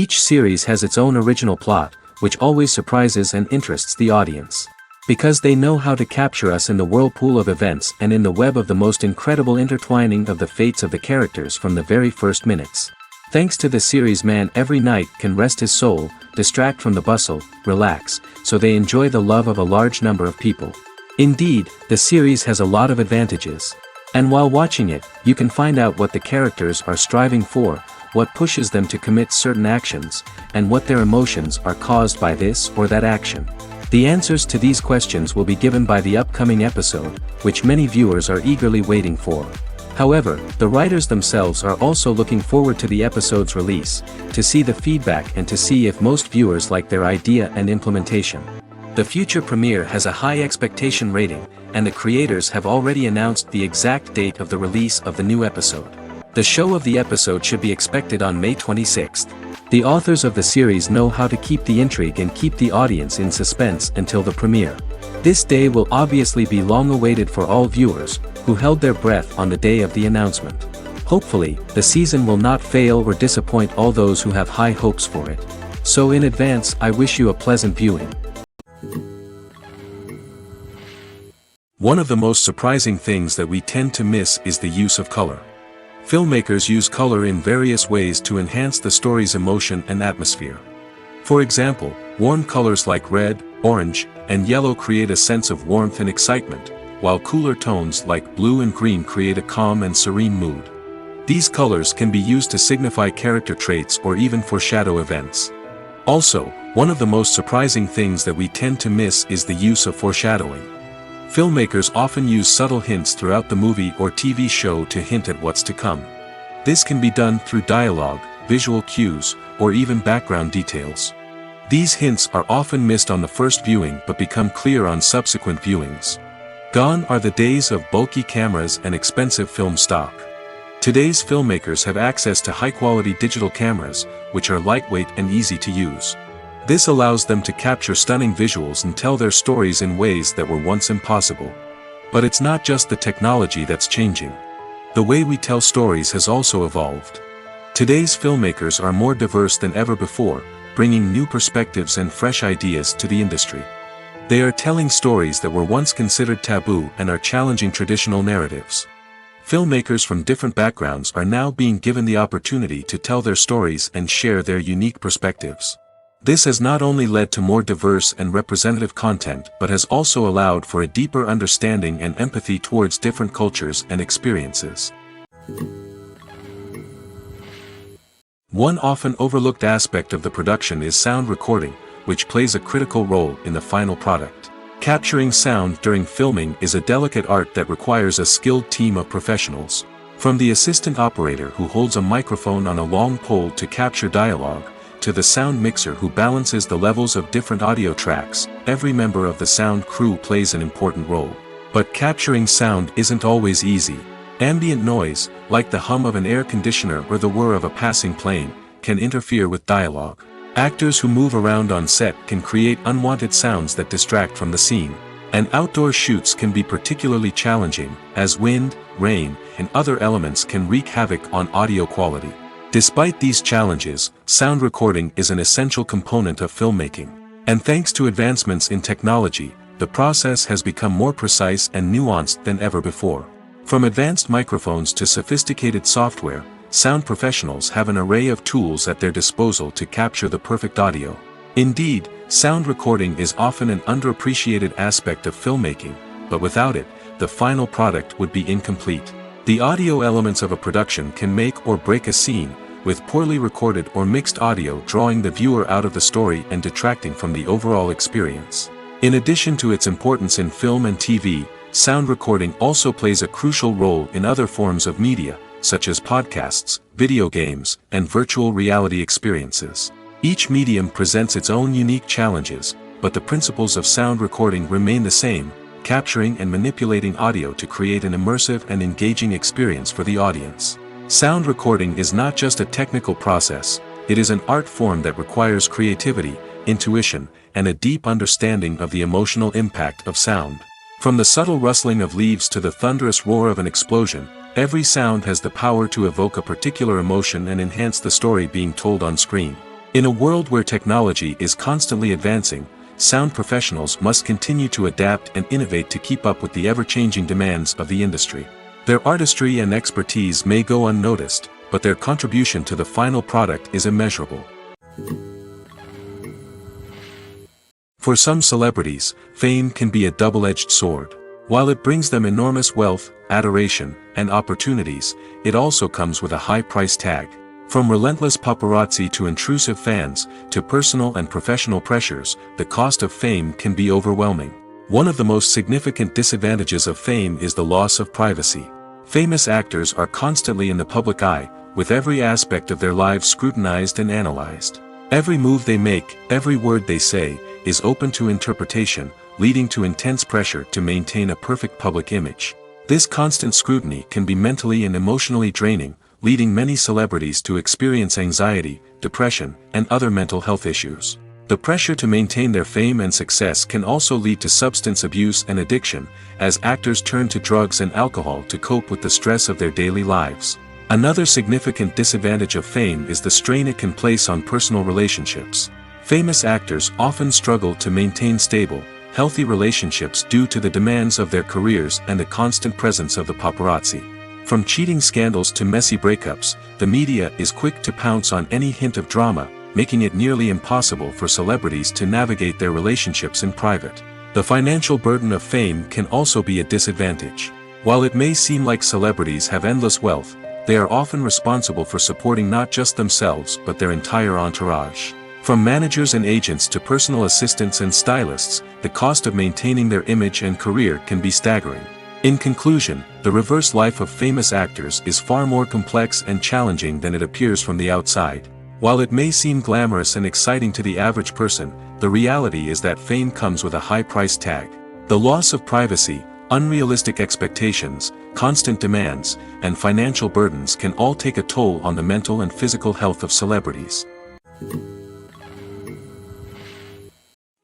Each series has its own original plot, which always surprises and interests the audience. Because they know how to capture us in the whirlpool of events and in the web of the most incredible intertwining of the fates of the characters from the very first minutes. Thanks to the series, man every night can rest his soul, distract from the bustle, relax, so they enjoy the love of a large number of people. Indeed, the series has a lot of advantages. And while watching it, you can find out what the characters are striving for, what pushes them to commit certain actions, and what their emotions are caused by this or that action. The answers to these questions will be given by the upcoming episode, which many viewers are eagerly waiting for. However, the writers themselves are also looking forward to the episode's release, to see the feedback and to see if most viewers like their idea and implementation. The future premiere has a high expectation rating, and the creators have already announced the exact date of the release of the new episode. The show of the episode should be expected on May 26th. The authors of the series know how to keep the intrigue and keep the audience in suspense until the premiere. This day will obviously be long awaited for all viewers, who held their breath on the day of the announcement. Hopefully, the season will not fail or disappoint all those who have high hopes for it. So in advance, I wish you a pleasant viewing. One of the most surprising things that we tend to miss is the use of color. Filmmakers use color in various ways to enhance the story's emotion and atmosphere. For example, warm colors like red, orange, and yellow create a sense of warmth and excitement, while cooler tones like blue and green create a calm and serene mood. These colors can be used to signify character traits or even foreshadow events. Also, one of the most surprising things that we tend to miss is the use of foreshadowing. Filmmakers often use subtle hints throughout the movie or TV show to hint at what's to come. This can be done through dialogue, visual cues, or even background details. These hints are often missed on the first viewing but become clear on subsequent viewings. Gone are the days of bulky cameras and expensive film stock. Today's filmmakers have access to high-quality digital cameras, which are lightweight and easy to use. This allows them to capture stunning visuals and tell their stories in ways that were once impossible. But it's not just the technology that's changing. The way we tell stories has also evolved. Today's filmmakers are more diverse than ever before, bringing new perspectives and fresh ideas to the industry. They are telling stories that were once considered taboo and are challenging traditional narratives. Filmmakers from different backgrounds are now being given the opportunity to tell their stories and share their unique perspectives. This has not only led to more diverse and representative content but has also allowed for a deeper understanding and empathy towards different cultures and experiences. One often overlooked aspect of the production is sound recording, which plays a critical role in the final product. Capturing sound during filming is a delicate art that requires a skilled team of professionals. From the assistant operator who holds a microphone on a long pole to capture dialogue, to the sound mixer who balances the levels of different audio tracks, every member of the sound crew plays an important role. But capturing sound isn't always easy. Ambient noise, like the hum of an air conditioner or the whir of a passing plane, can interfere with dialogue. Actors who move around on set can create unwanted sounds that distract from the scene. And outdoor shoots can be particularly challenging, as wind, rain, and other elements can wreak havoc on audio quality. Despite these challenges, sound recording is an essential component of filmmaking. And thanks to advancements in technology, the process has become more precise and nuanced than ever before. From advanced microphones to sophisticated software, sound professionals have an array of tools at their disposal to capture the perfect audio. Indeed, sound recording is often an underappreciated aspect of filmmaking, but without it, the final product would be incomplete. The audio elements of a production can make or break a scene, with poorly recorded or mixed audio drawing the viewer out of the story and detracting from the overall experience. In addition to its importance in film and TV, sound recording also plays a crucial role in other forms of media, such as podcasts, video games, and virtual reality experiences. Each medium presents its own unique challenges, but the principles of sound recording remain the same, capturing and manipulating audio to create an immersive and engaging experience for the audience. Sound recording is not just a technical process, it is an art form that requires creativity, intuition, and a deep understanding of the emotional impact of sound. From the subtle rustling of leaves to the thunderous roar of an explosion, every sound has the power to evoke a particular emotion and enhance the story being told on screen. In a world where technology is constantly advancing, sound professionals must continue to adapt and innovate to keep up with the ever-changing demands of the industry. Their artistry and expertise may go unnoticed, but their contribution to the final product is immeasurable. For some celebrities, fame can be a double-edged sword. While it brings them enormous wealth, adoration, and opportunities, it also comes with a high price tag. From relentless paparazzi to intrusive fans, to personal and professional pressures, the cost of fame can be overwhelming. One of the most significant disadvantages of fame is the loss of privacy. Famous actors are constantly in the public eye, with every aspect of their lives scrutinized and analyzed. Every move they make, every word they say, is open to interpretation, leading to intense pressure to maintain a perfect public image. This constant scrutiny can be mentally and emotionally draining, leading many celebrities to experience anxiety, depression, and other mental health issues. The pressure to maintain their fame and success can also lead to substance abuse and addiction, as actors turn to drugs and alcohol to cope with the stress of their daily lives. Another significant disadvantage of fame is the strain it can place on personal relationships. Famous actors often struggle to maintain stable, healthy relationships due to the demands of their careers and the constant presence of the paparazzi. From cheating scandals to messy breakups, the media is quick to pounce on any hint of drama, making it nearly impossible for celebrities to navigate their relationships in private. The financial burden of fame can also be a disadvantage. While it may seem like celebrities have endless wealth, they are often responsible for supporting not just themselves but their entire entourage. From managers and agents to personal assistants and stylists, the cost of maintaining their image and career can be staggering. In conclusion, the reverse life of famous actors is far more complex and challenging than it appears from the outside. While it may seem glamorous and exciting to the average person, the reality is that fame comes with a high price tag. The loss of privacy, unrealistic expectations, constant demands, and financial burdens can all take a toll on the mental and physical health of celebrities.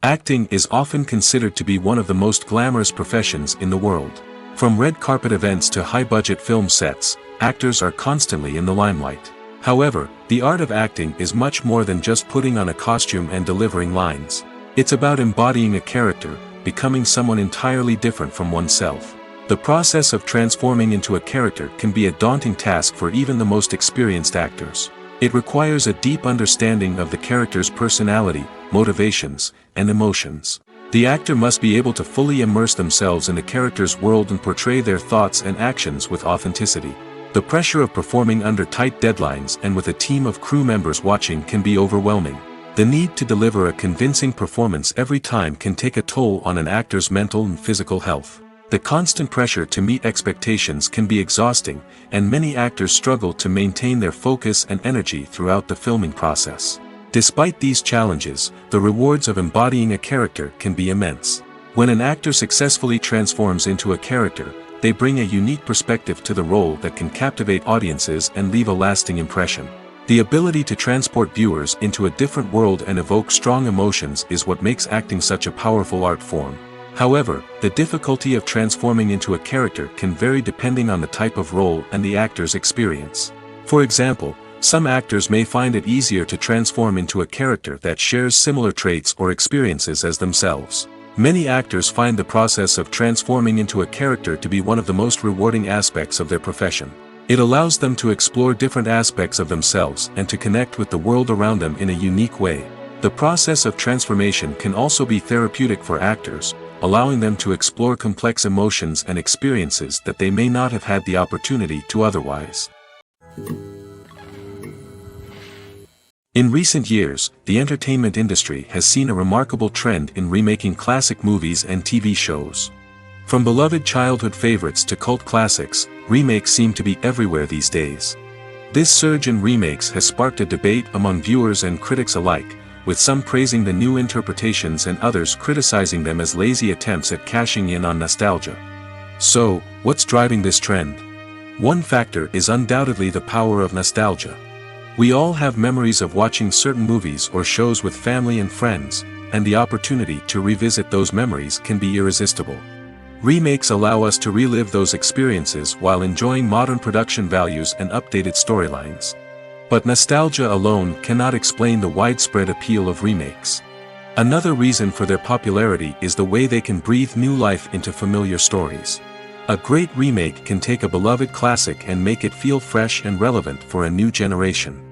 Acting is often considered to be one of the most glamorous professions in the world. From red carpet events to high-budget film sets, actors are constantly in the limelight. However, the art of acting is much more than just putting on a costume and delivering lines. It's about embodying a character, becoming someone entirely different from oneself. The process of transforming into a character can be a daunting task for even the most experienced actors. It requires a deep understanding of the character's personality, motivations, and emotions. The actor must be able to fully immerse themselves in the character's world and portray their thoughts and actions with authenticity. The pressure of performing under tight deadlines and with a team of crew members watching can be overwhelming. The need to deliver a convincing performance every time can take a toll on an actor's mental and physical health. The constant pressure to meet expectations can be exhausting, and many actors struggle to maintain their focus and energy throughout the filming process. Despite these challenges, the rewards of embodying a character can be immense. When an actor successfully transforms into a character, they bring a unique perspective to the role that can captivate audiences and leave a lasting impression. The ability to transport viewers into a different world and evoke strong emotions is what makes acting such a powerful art form. However, the difficulty of transforming into a character can vary depending on the type of role and the actor's experience. For example, some actors may find it easier to transform into a character that shares similar traits or experiences as themselves. Many actors find the process of transforming into a character to be one of the most rewarding aspects of their profession. It allows them to explore different aspects of themselves and to connect with the world around them in a unique way. The process of transformation can also be therapeutic for actors, allowing them to explore complex emotions and experiences that they may not have had the opportunity to otherwise. In recent years, the entertainment industry has seen a remarkable trend in remaking classic movies and TV shows. From beloved childhood favorites to cult classics, remakes seem to be everywhere these days. This surge in remakes has sparked a debate among viewers and critics alike, with some praising the new interpretations and others criticizing them as lazy attempts at cashing in on nostalgia. So, what's driving this trend? One factor is undoubtedly the power of nostalgia. We all have memories of watching certain movies or shows with family and friends, and the opportunity to revisit those memories can be irresistible. Remakes allow us to relive those experiences while enjoying modern production values and updated storylines. But nostalgia alone cannot explain the widespread appeal of remakes. Another reason for their popularity is the way they can breathe new life into familiar stories. A great remake can take a beloved classic and make it feel fresh and relevant for a new generation.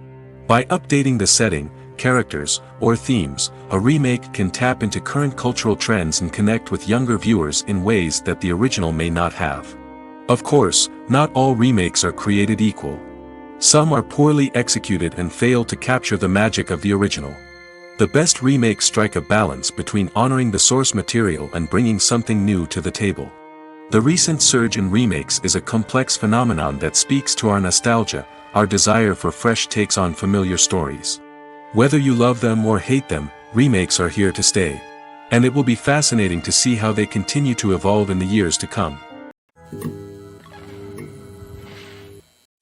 By updating the setting, characters, or themes, a remake can tap into current cultural trends and connect with younger viewers in ways that the original may not have. Of course, not all remakes are created equal. Some are poorly executed and fail to capture the magic of the original. The best remakes strike a balance between honoring the source material and bringing something new to the table. The recent surge in remakes is a complex phenomenon that speaks to our nostalgia, our desire for fresh takes on familiar stories. Whether you love them or hate them, remakes are here to stay. And it will be fascinating to see how they continue to evolve in the years to come.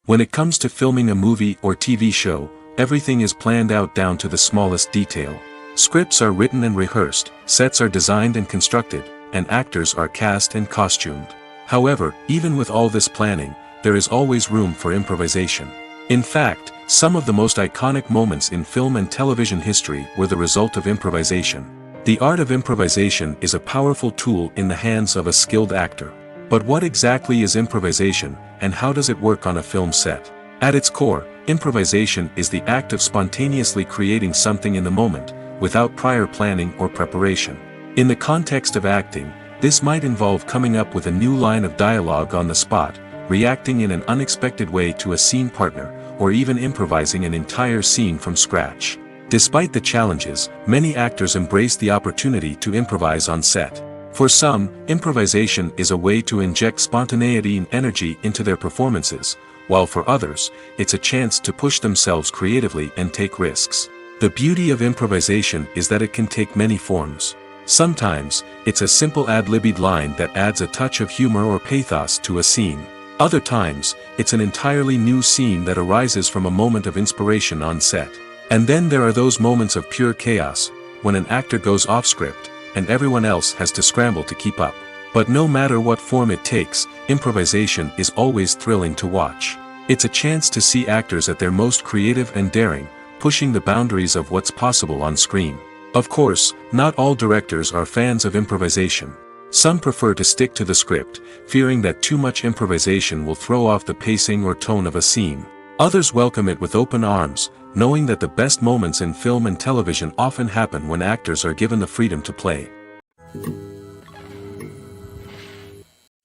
When it comes to filming a movie or TV show, everything is planned out down to the smallest detail. Scripts are written and rehearsed, sets are designed and constructed, and actors are cast and costumed. However, even with all this planning, there is always room for improvisation. In fact, some of the most iconic moments in film and television history were the result of improvisation. The art of improvisation is a powerful tool in the hands of a skilled actor. But what exactly is improvisation, and how does it work on a film set? At its core, improvisation is the act of spontaneously creating something in the moment, without prior planning or preparation. In the context of acting, this might involve coming up with a new line of dialogue on the spot, reacting in an unexpected way to a scene partner, or even improvising an entire scene from scratch. Despite the challenges, many actors embrace the opportunity to improvise on set. For some, improvisation is a way to inject spontaneity and energy into their performances, while for others, it's a chance to push themselves creatively and take risks. The beauty of improvisation is that it can take many forms. Sometimes, it's a simple ad-libbed line that adds a touch of humor or pathos to a scene. Other times, it's an entirely new scene that arises from a moment of inspiration on set. And then there are those moments of pure chaos, when an actor goes off script, and everyone else has to scramble to keep up. But no matter what form it takes, improvisation is always thrilling to watch. It's a chance to see actors at their most creative and daring, pushing the boundaries of what's possible on screen. Of course, not all directors are fans of improvisation. Some prefer to stick to the script, fearing that too much improvisation will throw off the pacing or tone of a scene. Others welcome it with open arms, knowing that the best moments in film and television often happen when actors are given the freedom to play.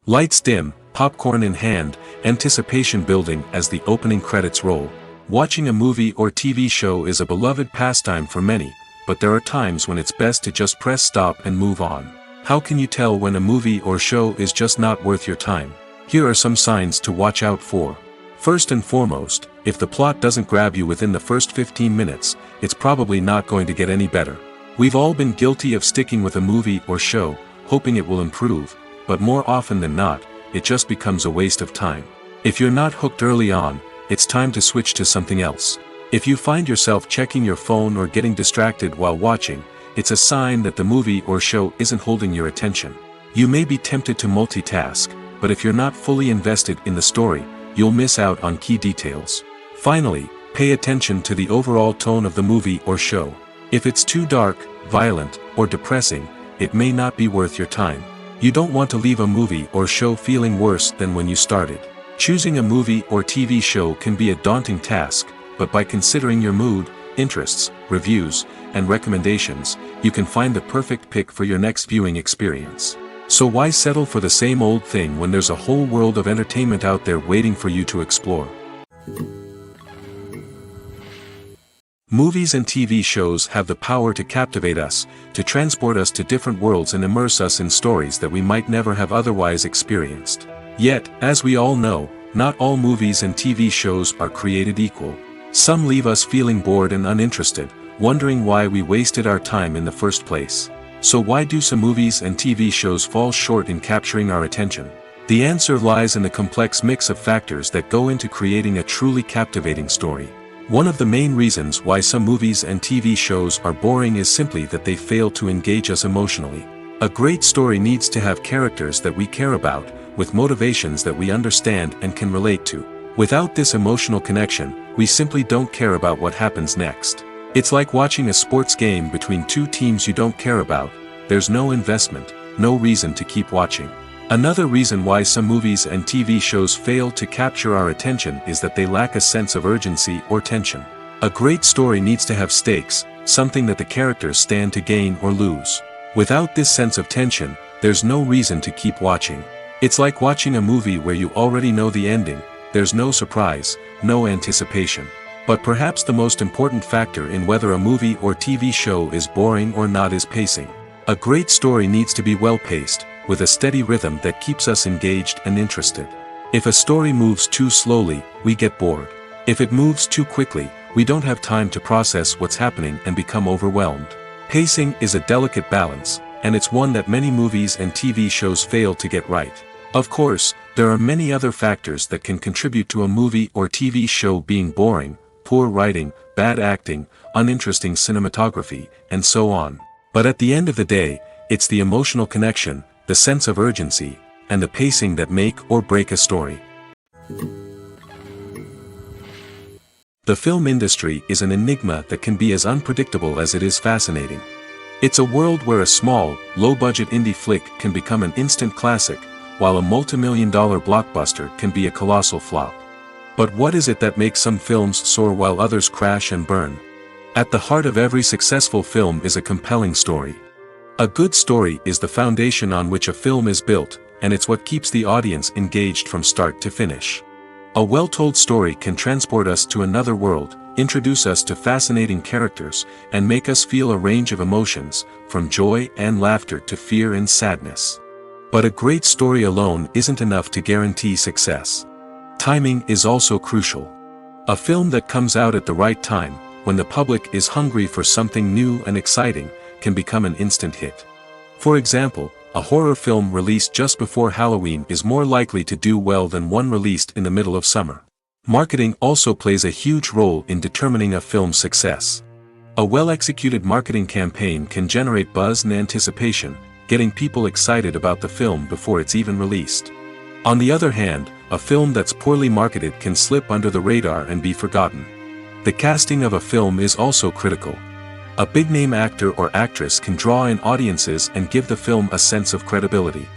Lights dim, popcorn in hand, anticipation building as the opening credits roll. Watching a movie or TV show is a beloved pastime for many, but there are times when it's best to just press stop and move on. How can you tell when a movie or show is just not worth your time? Here are some signs to watch out for. First and foremost, if the plot doesn't grab you within the first 15 minutes, it's probably not going to get any better. We've all been guilty of sticking with a movie or show, hoping it will improve, but more often than not, it just becomes a waste of time. If you're not hooked early on, it's time to switch to something else. If you find yourself checking your phone or getting distracted while watching, it's a sign that the movie or show isn't holding your attention. You may be tempted to multitask, but if you're not fully invested in the story, you'll miss out on key details. Finally, pay attention to the overall tone of the movie or show. If it's too dark, violent, or depressing, it may not be worth your time. You don't want to leave a movie or show feeling worse than when you started. Choosing a movie or TV show can be a daunting task, but by considering your mood, interests, reviews, and recommendations, you can find the perfect pick for your next viewing experience. So why settle for the same old thing when there's a whole world of entertainment out there waiting for you to explore? Movies and TV shows have the power to captivate us, to transport us to different worlds and immerse us in stories that we might never have otherwise experienced. Yet, as we all know, not all movies and TV shows are created equal. Some leave us feeling bored and uninterested, wondering why we wasted our time in the first place. So why do some movies and TV shows fall short in capturing our attention? The answer lies in the complex mix of factors that go into creating a truly captivating story. One of the main reasons why some movies and TV shows are boring is simply that they fail to engage us emotionally. A great story needs to have characters that we care about, with motivations that we understand and can relate to. Without this emotional connection, we simply don't care about what happens next. It's like watching a sports game between two teams you don't care about. There's no investment, no reason to keep watching. Another reason why some movies and TV shows fail to capture our attention is that they lack a sense of urgency or tension. A great story needs to have stakes, something that the characters stand to gain or lose. Without this sense of tension, there's no reason to keep watching. It's like watching a movie where you already know the ending. There's no surprise, no anticipation. But perhaps the most important factor in whether a movie or TV show is boring or not is pacing. A great story needs to be well-paced, with a steady rhythm that keeps us engaged and interested. If a story moves too slowly, we get bored. If it moves too quickly, we don't have time to process what's happening and become overwhelmed. Pacing is a delicate balance, and it's one that many movies and TV shows fail to get right. Of course, there are many other factors that can contribute to a movie or TV show being boring: poor writing, bad acting, uninteresting cinematography, and so on. But at the end of the day, it's the emotional connection, the sense of urgency, and the pacing that make or break a story. The film industry is an enigma that can be as unpredictable as it is fascinating. It's a world where a small, low-budget indie flick can become an instant classic, while a multi-million-dollar blockbuster can be a colossal flop. But what is it that makes some films soar while others crash and burn? At the heart of every successful film is a compelling story. A good story is the foundation on which a film is built, and it's what keeps the audience engaged from start to finish. A well-told story can transport us to another world, introduce us to fascinating characters, and make us feel a range of emotions, from joy and laughter to fear and sadness. But a great story alone isn't enough to guarantee success. Timing is also crucial. A film that comes out at the right time, when the public is hungry for something new and exciting, can become an instant hit. For example, a horror film released just before Halloween is more likely to do well than one released in the middle of summer. Marketing also plays a huge role in determining a film's success. A well-executed marketing campaign can generate buzz and anticipation, getting people excited about the film before it's even released. On the other hand, a film that's poorly marketed can slip under the radar and be forgotten. The casting of a film is also critical. A big-name actor or actress can draw in audiences and give the film a sense of credibility.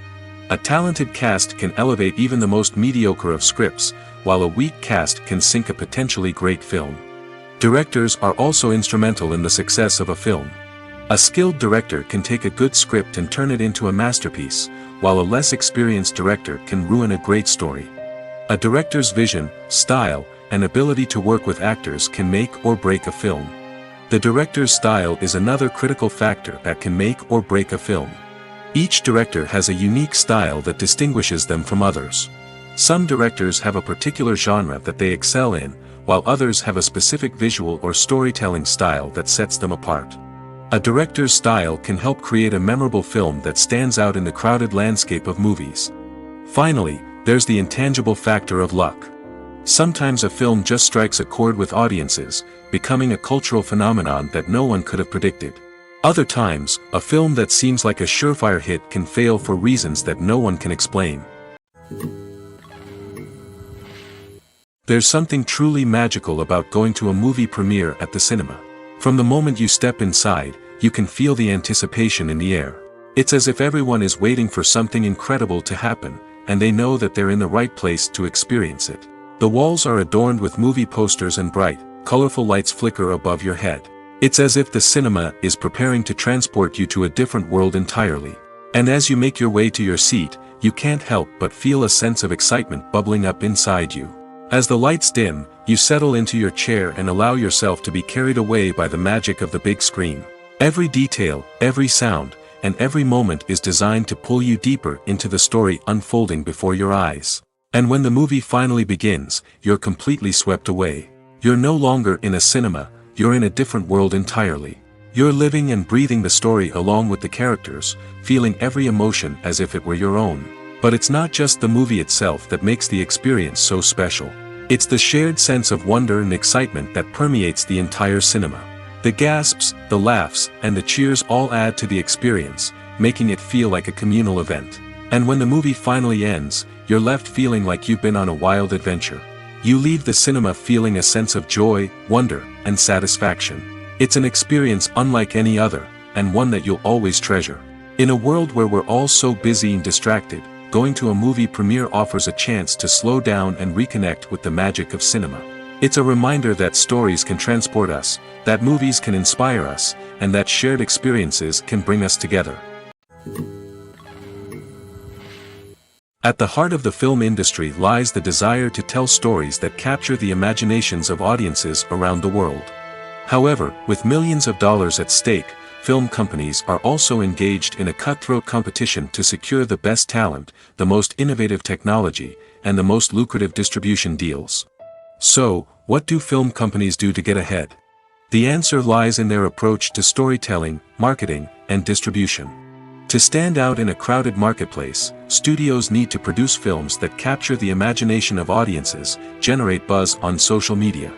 A talented cast can elevate even the most mediocre of scripts, while a weak cast can sink a potentially great film. Directors are also instrumental in the success of a film. A skilled director can take a good script and turn it into a masterpiece, while a less experienced director can ruin a great story. A director's vision, style, and ability to work with actors can make or break a film. The director's style is another critical factor that can make or break a film. Each director has a unique style that distinguishes them from others. Some directors have a particular genre that they excel in, while others have a specific visual or storytelling style that sets them apart. A director's style can help create a memorable film that stands out in the crowded landscape of movies. Finally, there's the intangible factor of luck. Sometimes a film just strikes a chord with audiences, becoming a cultural phenomenon that no one could have predicted. Other times, a film that seems like a surefire hit can fail for reasons that no one can explain. There's something truly magical about going to a movie premiere at the cinema. From the moment you step inside, you can feel the anticipation in the air. It's as if everyone is waiting for something incredible to happen, and they know that they're in the right place to experience it. The walls are adorned with movie posters and bright, colorful lights flicker above your head. It's as if the cinema is preparing to transport you to a different world entirely. And as you make your way to your seat, you can't help but feel a sense of excitement bubbling up inside you. As the lights dim, you settle into your chair and allow yourself to be carried away by the magic of the big screen. Every detail, every sound, and every moment is designed to pull you deeper into the story unfolding before your eyes. And when the movie finally begins, you're completely swept away. You're no longer in a cinema, you're in a different world entirely. You're living and breathing the story along with the characters, feeling every emotion as if it were your own. But it's not just the movie itself that makes the experience so special. It's the shared sense of wonder and excitement that permeates the entire cinema. The gasps, the laughs, and the cheers all add to the experience, making it feel like a communal event. And when the movie finally ends, you're left feeling like you've been on a wild adventure. You leave the cinema feeling a sense of joy, wonder, and satisfaction. It's an experience unlike any other, and one that you'll always treasure. In a world where we're all so busy and distracted, going to a movie premiere offers a chance to slow down and reconnect with the magic of cinema. It's a reminder that stories can transport us, that movies can inspire us, and that shared experiences can bring us together. At the heart of the film industry lies the desire to tell stories that capture the imaginations of audiences around the world. However, with millions of dollars at stake, film companies are also engaged in a cutthroat competition to secure the best talent, the most innovative technology, and the most lucrative distribution deals. So, what do film companies do to get ahead? The answer lies in their approach to storytelling, marketing, and distribution. To stand out in a crowded marketplace, studios need to produce films that capture the imagination of audiences, generate buzz on social media.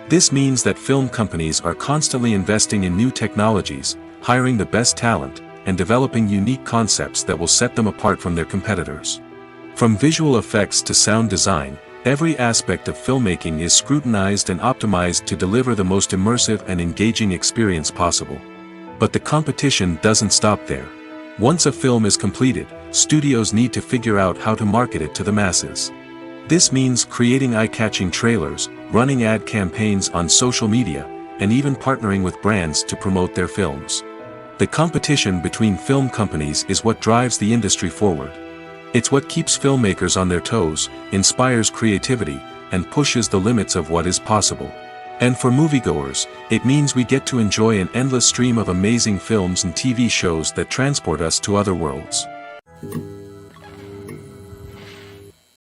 This means that film companies are constantly investing in new technologies, hiring the best talent, and developing unique concepts that will set them apart from their competitors. From visual effects to sound design, every aspect of filmmaking is scrutinized and optimized to deliver the most immersive and engaging experience possible. But the competition doesn't stop there. Once a film is completed, studios need to figure out how to market it to the masses. This means creating eye-catching trailers, running ad campaigns on social media, and even partnering with brands to promote their films. The competition between film companies is what drives the industry forward. It's what keeps filmmakers on their toes, inspires creativity, and pushes the limits of what is possible. And for moviegoers, it means we get to enjoy an endless stream of amazing films and TV shows that transport us to other worlds.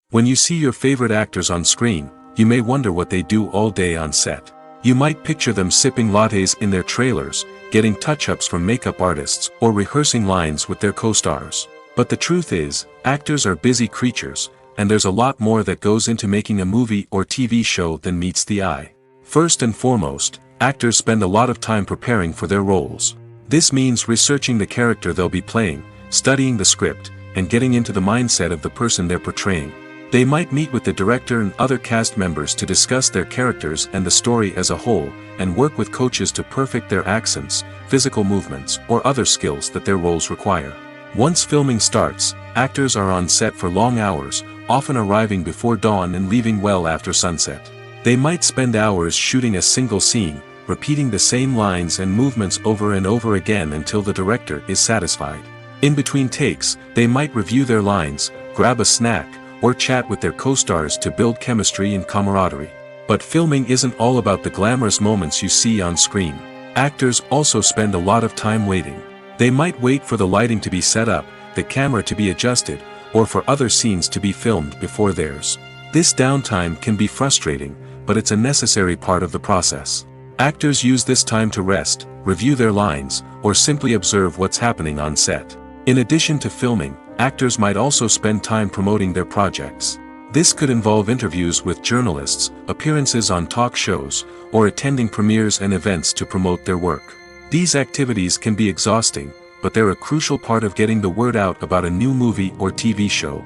When you see your favorite actors on screen, you may wonder what they do all day on set. You might picture them sipping lattes in their trailers, getting touch-ups from makeup artists, or rehearsing lines with their co-stars. But the truth is, actors are busy creatures, and there's a lot more that goes into making a movie or TV show than meets the eye. First and foremost, actors spend a lot of time preparing for their roles. This means researching the character they'll be playing, studying the script, and getting into the mindset of the person they're portraying. They might meet with the director and other cast members to discuss their characters and the story as a whole, and work with coaches to perfect their accents, physical movements, or other skills that their roles require. Once filming starts, actors are on set for long hours, often arriving before dawn and leaving well after sunset. They might spend hours shooting a single scene, repeating the same lines and movements over and over again until the director is satisfied. In between takes, they might review their lines, grab a snack, or chat with their co-stars to build chemistry and camaraderie. But filming isn't all about the glamorous moments you see on screen. Actors also spend a lot of time waiting. They might wait for the lighting to be set up, the camera to be adjusted, or for other scenes to be filmed before theirs. This downtime can be frustrating, but it's a necessary part of the process. Actors use this time to rest, review their lines, or simply observe what's happening on set. In addition to filming, actors might also spend time promoting their projects. This could involve interviews with journalists, appearances on talk shows, or attending premieres and events to promote their work. These activities can be exhausting, but they're a crucial part of getting the word out about a new movie or TV show.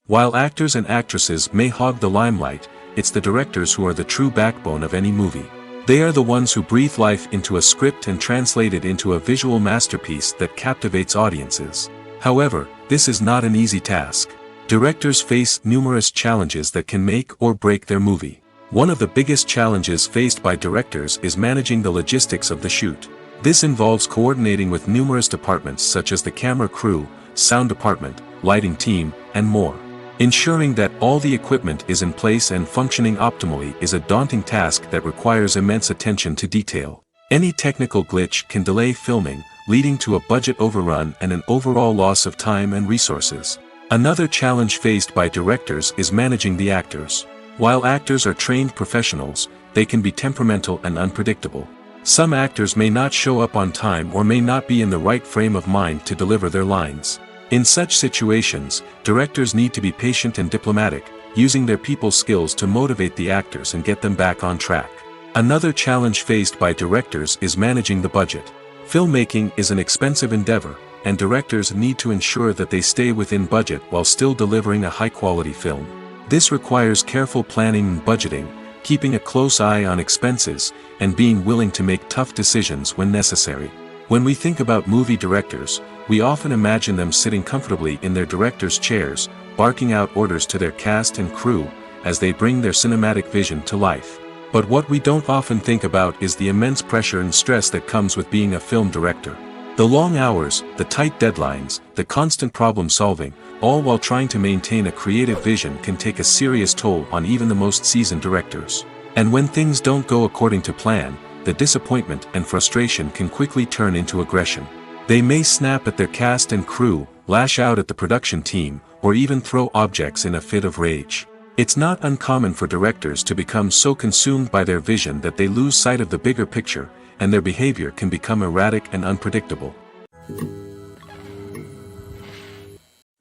While actors and actresses may hog the limelight, it's the directors who are the true backbone of any movie. They are the ones who breathe life into a script and translate it into a visual masterpiece that captivates audiences. However, this is not an easy task. Directors face numerous challenges that can make or break their movie. One of the biggest challenges faced by directors is managing the logistics of the shoot. This involves coordinating with numerous departments such as the camera crew, sound department, lighting team, and more. Ensuring that all the equipment is in place and functioning optimally is a daunting task that requires immense attention to detail. Any technical glitch can delay filming, leading to a budget overrun and an overall loss of time and resources. Another challenge faced by directors is managing the actors. While actors are trained professionals, they can be temperamental and unpredictable. Some actors may not show up on time or may not be in the right frame of mind to deliver their lines. In such situations, directors need to be patient and diplomatic, using their people skills to motivate the actors and get them back on track. Another challenge faced by directors is managing the budget. Filmmaking is an expensive endeavor, and directors need to ensure that they stay within budget while still delivering a high-quality film. This requires careful planning and budgeting, keeping a close eye on expenses, and being willing to make tough decisions when necessary. When we think about movie directors, we often imagine them sitting comfortably in their director's chairs, barking out orders to their cast and crew, as they bring their cinematic vision to life. But what we don't often think about is the immense pressure and stress that comes with being a film director. The long hours, the tight deadlines, the constant problem solving, all while trying to maintain a creative vision can take a serious toll on even the most seasoned directors. And when things don't go according to plan, the disappointment and frustration can quickly turn into aggression. They may snap at their cast and crew, lash out at the production team, or even throw objects in a fit of rage. It's not uncommon for directors to become so consumed by their vision that they lose sight of the bigger picture, and their behavior can become erratic and unpredictable.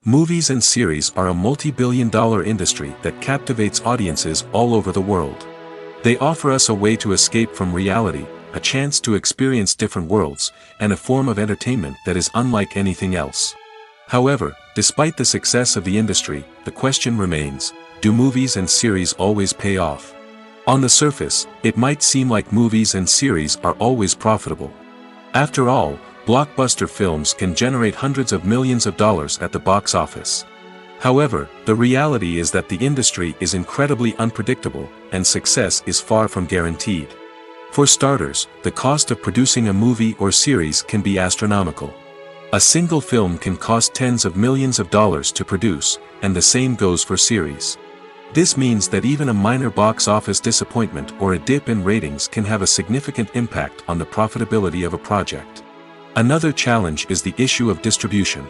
Movies and series are a multi-billion-dollar industry that captivates audiences all over the world. They offer us a way to escape from reality, a chance to experience different worlds, and a form of entertainment that is unlike anything else. However, despite the success of the industry, the question remains, do movies and series always pay off? On the surface, it might seem like movies and series are always profitable. After all, blockbuster films can generate hundreds of millions of dollars at the box office. However, the reality is that the industry is incredibly unpredictable, and success is far from guaranteed. For starters, the cost of producing a movie or series can be astronomical. A single film can cost tens of millions of dollars to produce, and the same goes for series. This means that even a minor box office disappointment or a dip in ratings can have a significant impact on the profitability of a project. Another challenge is the issue of distribution.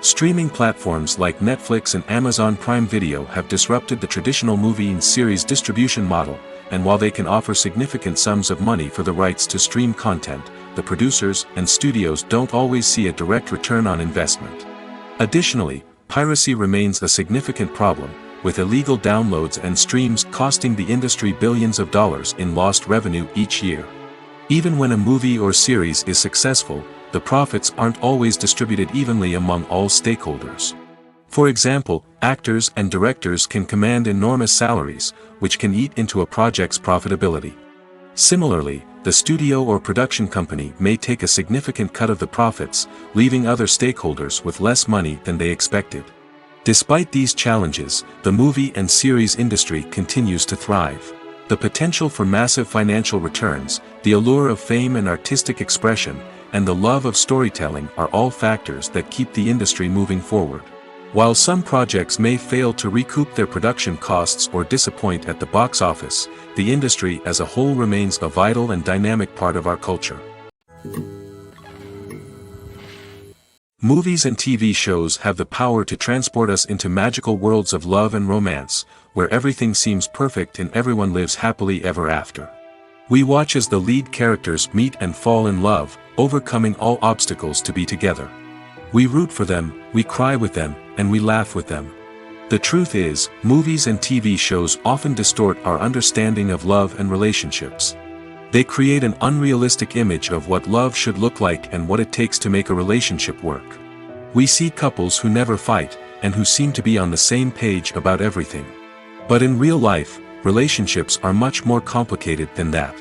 Streaming platforms like Netflix and Amazon Prime Video have disrupted the traditional movie and series distribution model, and while they can offer significant sums of money for the rights to stream content, the producers and studios don't always see a direct return on investment. Additionally, piracy remains a significant problem, with illegal downloads and streams costing the industry billions of dollars in lost revenue each year. Even when a movie or series is successful, the profits aren't always distributed evenly among all stakeholders. For example, actors and directors can command enormous salaries, which can eat into a project's profitability. Similarly, the studio or production company may take a significant cut of the profits, leaving other stakeholders with less money than they expected. Despite these challenges, the movie and series industry continues to thrive. The potential for massive financial returns, the allure of fame and artistic expression, and the love of storytelling are all factors that keep the industry moving forward. While some projects may fail to recoup their production costs or disappoint at the box office, the industry as a whole remains a vital and dynamic part of our culture. Movies and TV shows have the power to transport us into magical worlds of love and romance, where everything seems perfect and everyone lives happily ever after. We watch as the lead characters meet and fall in love, overcoming all obstacles to be together. We root for them, we cry with them, and we laugh with them. The truth is, movies and TV shows often distort our understanding of love and relationships. They create an unrealistic image of what love should look like and what it takes to make a relationship work. We see couples who never fight, and who seem to be on the same page about everything. But in real life, relationships are much more complicated than that.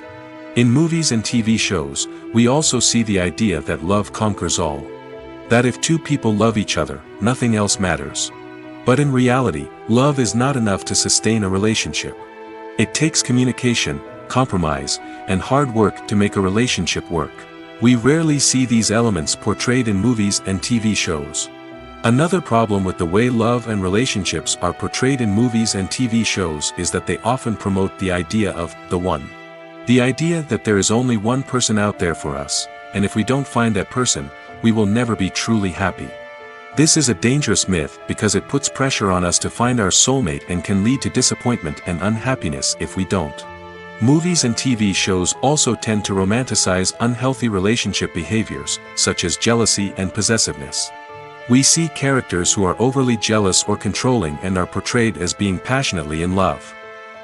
In movies and TV shows, we also see the idea that love conquers all. That if two people love each other, nothing else matters. But in reality, love is not enough to sustain a relationship. It takes communication, compromise, and hard work to make a relationship work. We rarely see these elements portrayed in movies and TV shows. Another problem with the way love and relationships are portrayed in movies and TV shows is that they often promote the idea of the one. The idea that there is only one person out there for us, and if we don't find that person, we will never be truly happy. This is a dangerous myth because it puts pressure on us to find our soulmate and can lead to disappointment and unhappiness if we don't. Movies and TV shows also tend to romanticize unhealthy relationship behaviors, such as jealousy and possessiveness. We see characters who are overly jealous or controlling and are portrayed as being passionately in love.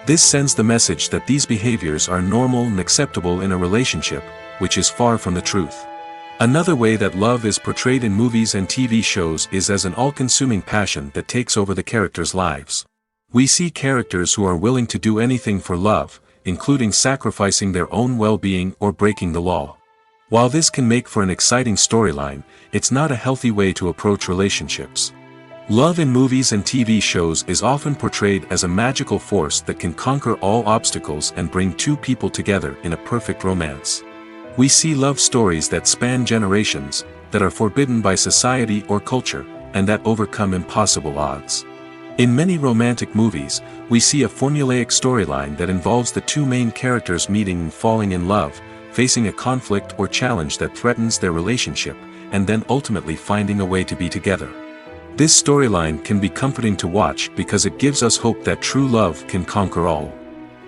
This sends the message that these behaviors are normal and acceptable in a relationship, which is far from the truth. Another way that love is portrayed in movies and TV shows is as an all-consuming passion that takes over the characters' lives. We see characters who are willing to do anything for love, including sacrificing their own well-being or breaking the law. While this can make for an exciting storyline, it's not a healthy way to approach relationships. Love in movies and TV shows is often portrayed as a magical force that can conquer all obstacles and bring two people together in a perfect romance. We see love stories that span generations, that are forbidden by society or culture, and that overcome impossible odds. In many romantic movies, we see a formulaic storyline that involves the two main characters meeting and falling in love, facing a conflict or challenge that threatens their relationship, and then ultimately finding a way to be together. This storyline can be comforting to watch because it gives us hope that true love can conquer all.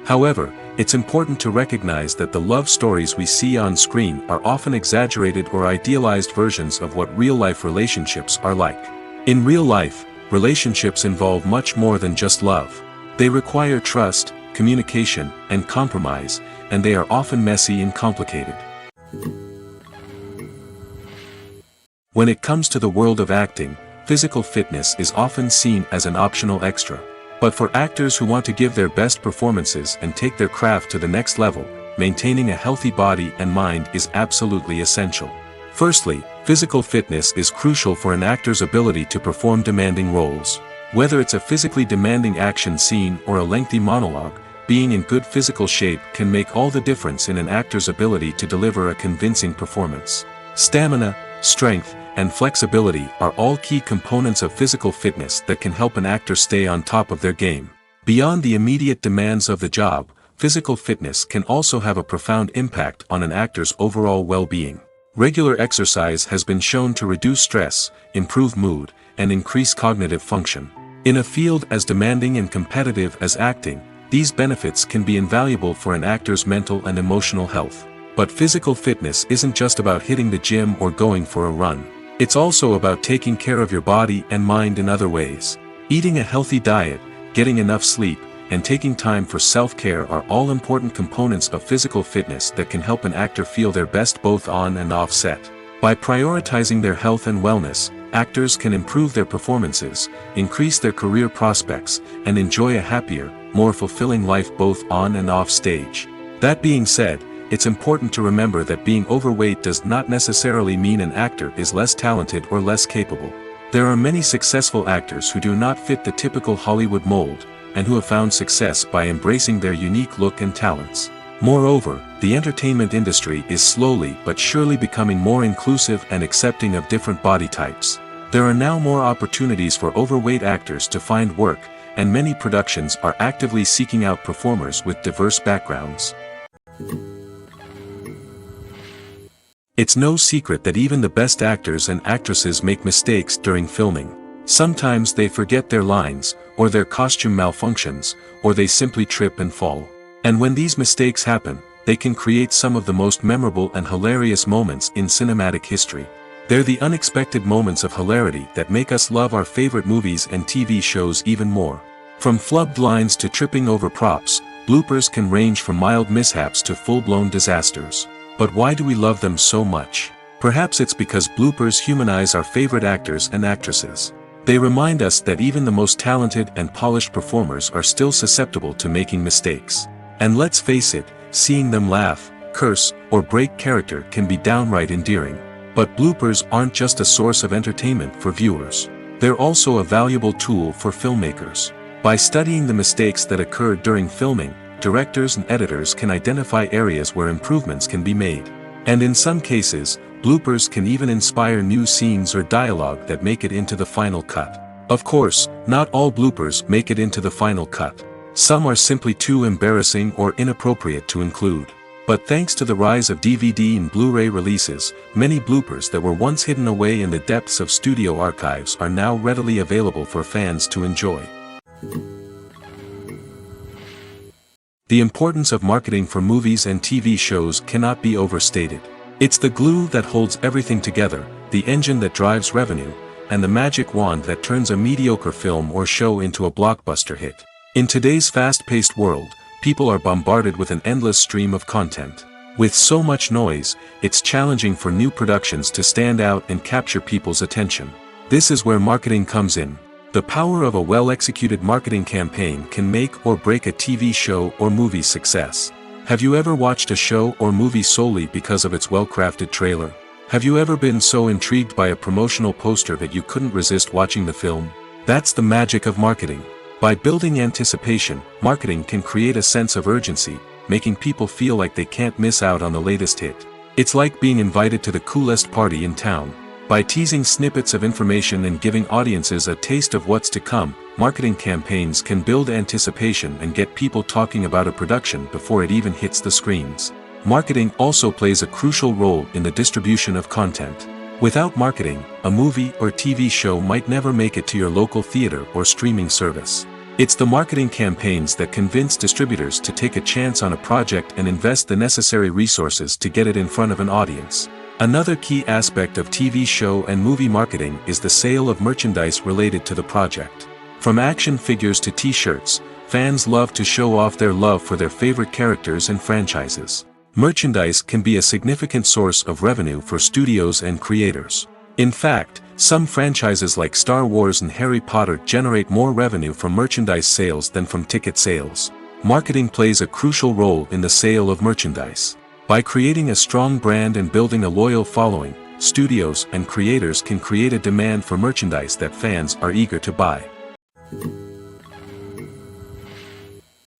However, it's important to recognize that the love stories we see on screen are often exaggerated or idealized versions of what real-life relationships are like. In real life, relationships involve much more than just love. They require trust, communication, and compromise, and they are often messy and complicated. When it comes to the world of acting, physical fitness is often seen as an optional extra. But for actors who want to give their best performances and take their craft to the next level, maintaining a healthy body and mind is absolutely essential. Firstly, physical fitness is crucial for an actor's ability to perform demanding roles. Whether it's a physically demanding action scene or a lengthy monologue, being in good physical shape can make all the difference in an actor's ability to deliver a convincing performance. Stamina, strength, and flexibility are all key components of physical fitness that can help an actor stay on top of their game. Beyond the immediate demands of the job, physical fitness can also have a profound impact on an actor's overall well-being. Regular exercise has been shown to reduce stress, improve mood, and increase cognitive function. In a field as demanding and competitive as acting, these benefits can be invaluable for an actor's mental and emotional health. But physical fitness isn't just about hitting the gym or going for a run. It's also about taking care of your body and mind in other ways. Eating a healthy diet, getting enough sleep, and taking time for self-care are all important components of physical fitness that can help an actor feel their best both on and off set. By prioritizing their health and wellness, actors can improve their performances, increase their career prospects, and enjoy a happier, more fulfilling life both on and off stage. That being said, it's important to remember that being overweight does not necessarily mean an actor is less talented or less capable. There are many successful actors who do not fit the typical Hollywood mold, and who have found success by embracing their unique look and talents. Moreover, the entertainment industry is slowly but surely becoming more inclusive and accepting of different body types. There are now more opportunities for overweight actors to find work, and many productions are actively seeking out performers with diverse backgrounds. It's no secret that even the best actors and actresses make mistakes during filming. Sometimes they forget their lines, or their costume malfunctions, or they simply trip and fall. And when these mistakes happen, they can create some of the most memorable and hilarious moments in cinematic history. They're the unexpected moments of hilarity that make us love our favorite movies and TV shows even more. From flubbed lines to tripping over props, bloopers can range from mild mishaps to full-blown disasters. But why do we love them so much? Perhaps it's because bloopers humanize our favorite actors and actresses. They remind us that even the most talented and polished performers are still susceptible to making mistakes. And let's face it, seeing them laugh, curse, or break character can be downright endearing. But bloopers aren't just a source of entertainment for viewers. They're also a valuable tool for filmmakers. By studying the mistakes that occurred during filming, directors and editors can identify areas where improvements can be made. And in some cases, bloopers can even inspire new scenes or dialogue that make it into the final cut. Of course, not all bloopers make it into the final cut. Some are simply too embarrassing or inappropriate to include. But thanks to the rise of DVD and Blu-ray releases, many bloopers that were once hidden away in the depths of studio archives are now readily available for fans to enjoy. The importance of marketing for movies and TV shows cannot be overstated. It's the glue that holds everything together, the engine that drives revenue, and the magic wand that turns a mediocre film or show into a blockbuster hit. In today's fast-paced world, people are bombarded with an endless stream of content. With so much noise, it's challenging for new productions to stand out and capture people's attention. This is where marketing comes in. The power of a well-executed marketing campaign can make or break a TV show or movie's success. Have you ever watched a show or movie solely because of its well-crafted trailer? Have you ever been so intrigued by a promotional poster that you couldn't resist watching the film? That's the magic of marketing. By building anticipation, marketing can create a sense of urgency, making people feel like they can't miss out on the latest hit. It's like being invited to the coolest party in town. By teasing snippets of information and giving audiences a taste of what's to come, marketing campaigns can build anticipation and get people talking about a production before it even hits the screens. Marketing also plays a crucial role in the distribution of content. Without marketing, a movie or TV show might never make it to your local theater or streaming service. It's the marketing campaigns that convince distributors to take a chance on a project and invest the necessary resources to get it in front of an audience. Another key aspect of TV show and movie marketing is the sale of merchandise related to the project. From action figures to t-shirts, fans love to show off their love for their favorite characters and franchises. Merchandise can be a significant source of revenue for studios and creators. In fact, some franchises like Star Wars and Harry Potter generate more revenue from merchandise sales than from ticket sales. Marketing plays a crucial role in the sale of merchandise. By creating a strong brand and building a loyal following, studios and creators can create a demand for merchandise that fans are eager to buy.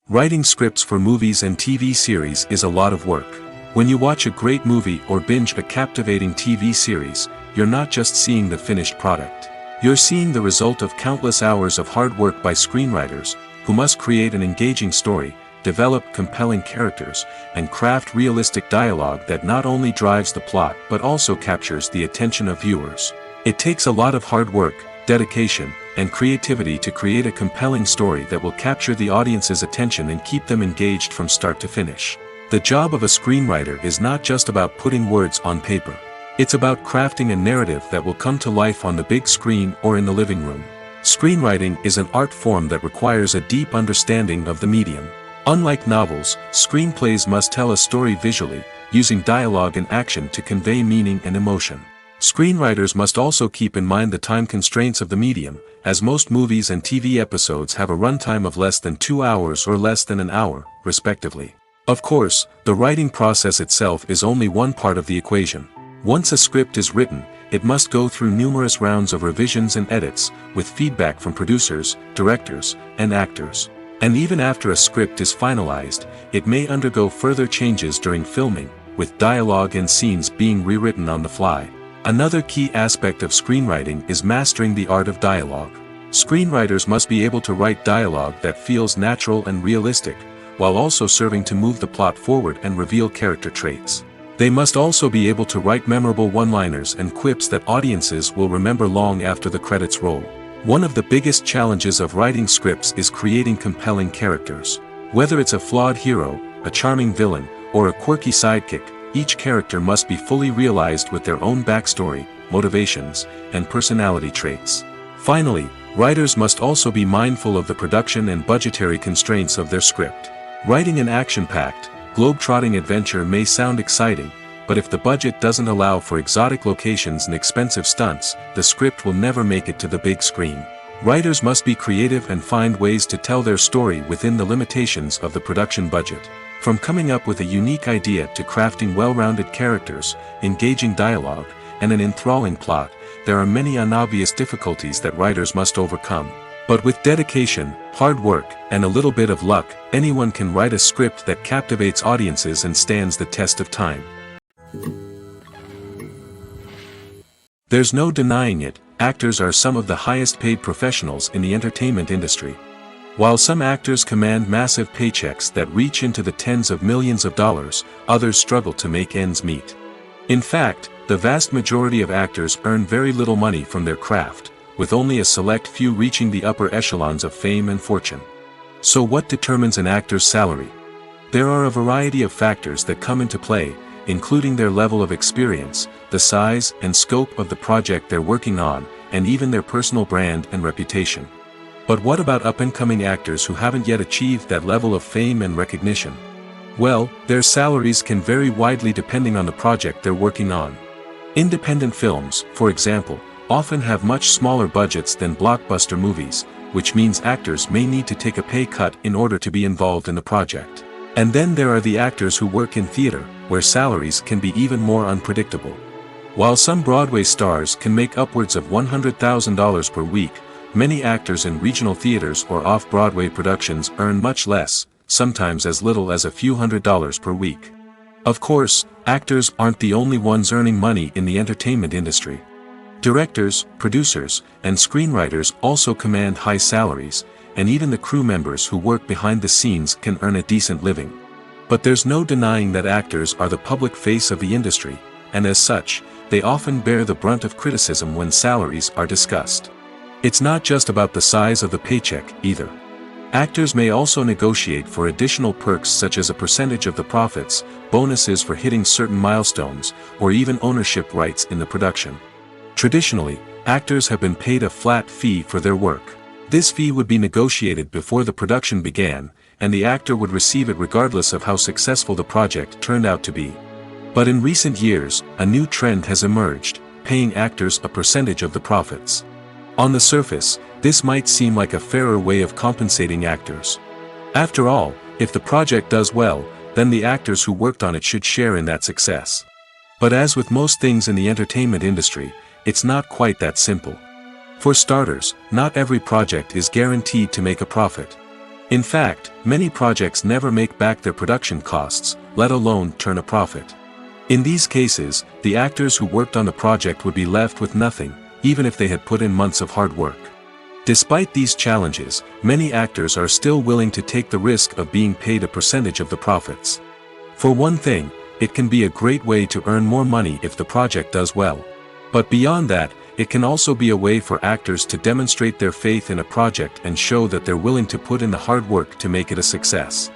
Writing scripts for movies and TV series is a lot of work. When you watch a great movie or binge a captivating TV series, you're not just seeing the finished product. You're seeing the result of countless hours of hard work by screenwriters, who must create an engaging story, develop compelling characters, and craft realistic dialogue that not only drives the plot but also captures the attention of viewers. It takes a lot of hard work, dedication, and creativity to create a compelling story that will capture the audience's attention and keep them engaged from start to finish. The job of a screenwriter is not just about putting words on paper. It's about crafting a narrative that will come to life on the big screen or in the living room. Screenwriting is an art form that requires a deep understanding of the medium. Unlike novels, screenplays must tell a story visually, using dialogue and action to convey meaning and emotion. Screenwriters must also keep in mind the time constraints of the medium, as most movies and TV episodes have a runtime of less than 2 hours or less than an hour, respectively. Of course, the writing process itself is only one part of the equation. Once a script is written, it must go through numerous rounds of revisions and edits, with feedback from producers, directors, and actors. And even after a script is finalized, it may undergo further changes during filming, with dialogue and scenes being rewritten on the fly. Another key aspect of screenwriting is mastering the art of dialogue. Screenwriters must be able to write dialogue that feels natural and realistic, while also serving to move the plot forward and reveal character traits. They must also be able to write memorable one-liners and quips that audiences will remember long after the credits roll. One of the biggest challenges of writing scripts is creating compelling characters. Whether it's a flawed hero, a charming villain, or a quirky sidekick, each character must be fully realized with their own backstory, motivations, and personality traits. Finally, writers must also be mindful of the production and budgetary constraints of their script. Writing an action-packed, globe-trotting adventure may sound exciting, but if the budget doesn't allow for exotic locations and expensive stunts, the script will never make it to the big screen. Writers must be creative and find ways to tell their story within the limitations of the production budget. From coming up with a unique idea to crafting well-rounded characters, engaging dialogue, and an enthralling plot, there are many unobvious difficulties that writers must overcome. But with dedication, hard work, and a little bit of luck, anyone can write a script that captivates audiences and stands the test of time. There's no denying it, actors are some of the highest-paid professionals in the entertainment industry. While some actors command massive paychecks that reach into the tens of millions of dollars, others struggle to make ends meet. In fact, the vast majority of actors earn very little money from their craft, with only a select few reaching the upper echelons of fame and fortune. So what determines an actor's salary? There are a variety of factors that come into play, including their level of experience, the size and scope of the project they're working on, and even their personal brand and reputation. But what about up-and-coming actors who haven't yet achieved that level of fame and recognition? Well, their salaries can vary widely depending on the project they're working on. Independent films, for example, often have much smaller budgets than blockbuster movies, which means actors may need to take a pay cut in order to be involved in the project. And then there are the actors who work in theater, where salaries can be even more unpredictable. While some Broadway stars can make upwards of $100,000 per week, many actors in regional theaters or off-Broadway productions earn much less, sometimes as little as a few $100s per week. Of course, actors aren't the only ones earning money in the entertainment industry. Directors, producers, and screenwriters also command high salaries, and even the crew members who work behind the scenes can earn a decent living. But there's no denying that actors are the public face of the industry, and as such, they often bear the brunt of criticism when salaries are discussed. It's not just about the size of the paycheck, either. Actors may also negotiate for additional perks such as a percentage of the profits, bonuses for hitting certain milestones, or even ownership rights in the production. Traditionally, actors have been paid a flat fee for their work. This fee would be negotiated before the production began, and the actor would receive it regardless of how successful the project turned out to be. But in recent years, a new trend has emerged, paying actors a percentage of the profits. On the surface, this might seem like a fairer way of compensating actors. After all, if the project does well, then the actors who worked on it should share in that success. But as with most things in the entertainment industry, it's not quite that simple. For starters, not every project is guaranteed to make a profit. In fact, many projects never make back their production costs, let alone turn a profit. In these cases, the actors who worked on the project would be left with nothing, even if they had put in months of hard work. Despite these challenges, many actors are still willing to take the risk of being paid a percentage of the profits. For one thing, it can be a great way to earn more money if the project does well. But beyond that, it can also be a way for actors to demonstrate their faith in a project and show that they're willing to put in the hard work to make it a success.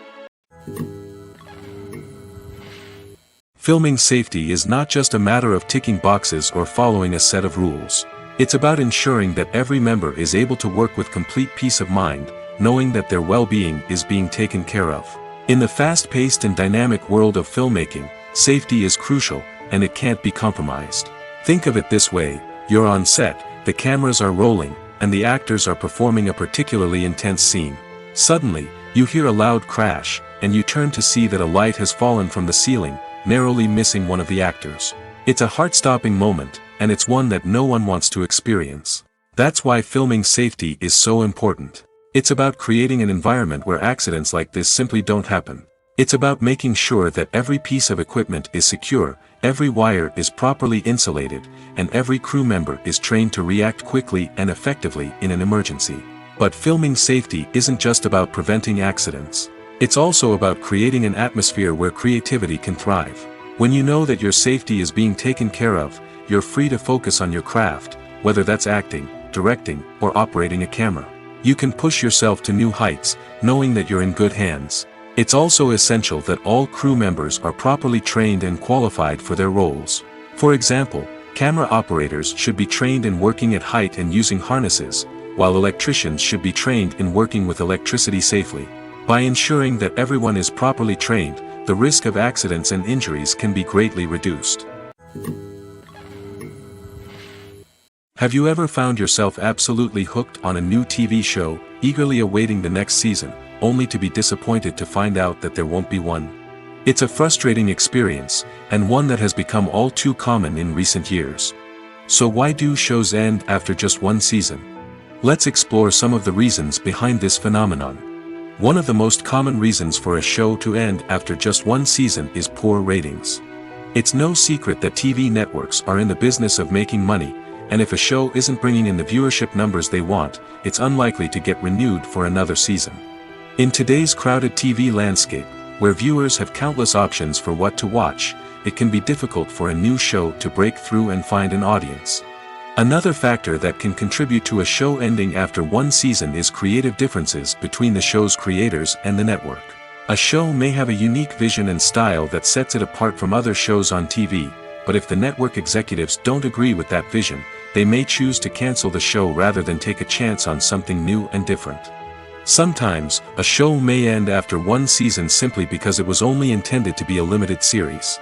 Filming safety is not just a matter of ticking boxes or following a set of rules. It's about ensuring that every member is able to work with complete peace of mind, knowing that their well-being is being taken care of. In the fast-paced and dynamic world of filmmaking, safety is crucial, and it can't be compromised. Think of it this way: you're on set, the cameras are rolling, and the actors are performing a particularly intense scene. Suddenly, you hear a loud crash, and you turn to see that a light has fallen from the ceiling, narrowly missing one of the actors. It's a heart-stopping moment, and it's one that no one wants to experience. That's why filming safety is so important. It's about creating an environment where accidents like this simply don't happen. It's about making sure that every piece of equipment is secure, every wire is properly insulated, and every crew member is trained to react quickly and effectively in an emergency. But filming safety isn't just about preventing accidents. It's also about creating an atmosphere where creativity can thrive. When you know that your safety is being taken care of, you're free to focus on your craft, whether that's acting, directing, or operating a camera. You can push yourself to new heights, knowing that you're in good hands. It's also essential that all crew members are properly trained and qualified for their roles. For example, camera operators should be trained in working at height and using harnesses, while electricians should be trained in working with electricity safely. By ensuring that everyone is properly trained, the risk of accidents and injuries can be greatly reduced. Have you ever found yourself absolutely hooked on a new TV show, eagerly awaiting the next season, only to be disappointed to find out that there won't be one? It's a frustrating experience, and one that has become all too common in recent years. So why do shows end after just one season? Let's explore some of the reasons behind this phenomenon. One of the most common reasons for a show to end after just one season is poor ratings. It's no secret that TV networks are in the business of making money, and if a show isn't bringing in the viewership numbers they want, it's unlikely to get renewed for another season. In today's crowded TV landscape, where viewers have countless options for what to watch, it can be difficult for a new show to break through and find an audience. Another factor that can contribute to a show ending after one season is creative differences between the show's creators and the network. A show may have a unique vision and style that sets it apart from other shows on TV, but if the network executives don't agree with that vision, they may choose to cancel the show rather than take a chance on something new and different. Sometimes, a show may end after one season simply because it was only intended to be a limited series.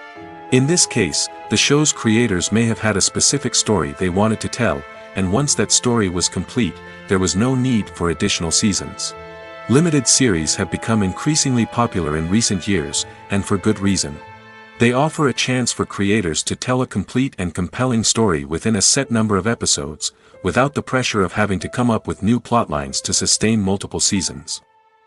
In this case, the show's creators may have had a specific story they wanted to tell, and once that story was complete, there was no need for additional seasons. Limited series have become increasingly popular in recent years, and for good reason. They offer a chance for creators to tell a complete and compelling story within a set number of episodes, without the pressure of having to come up with new plotlines to sustain multiple seasons.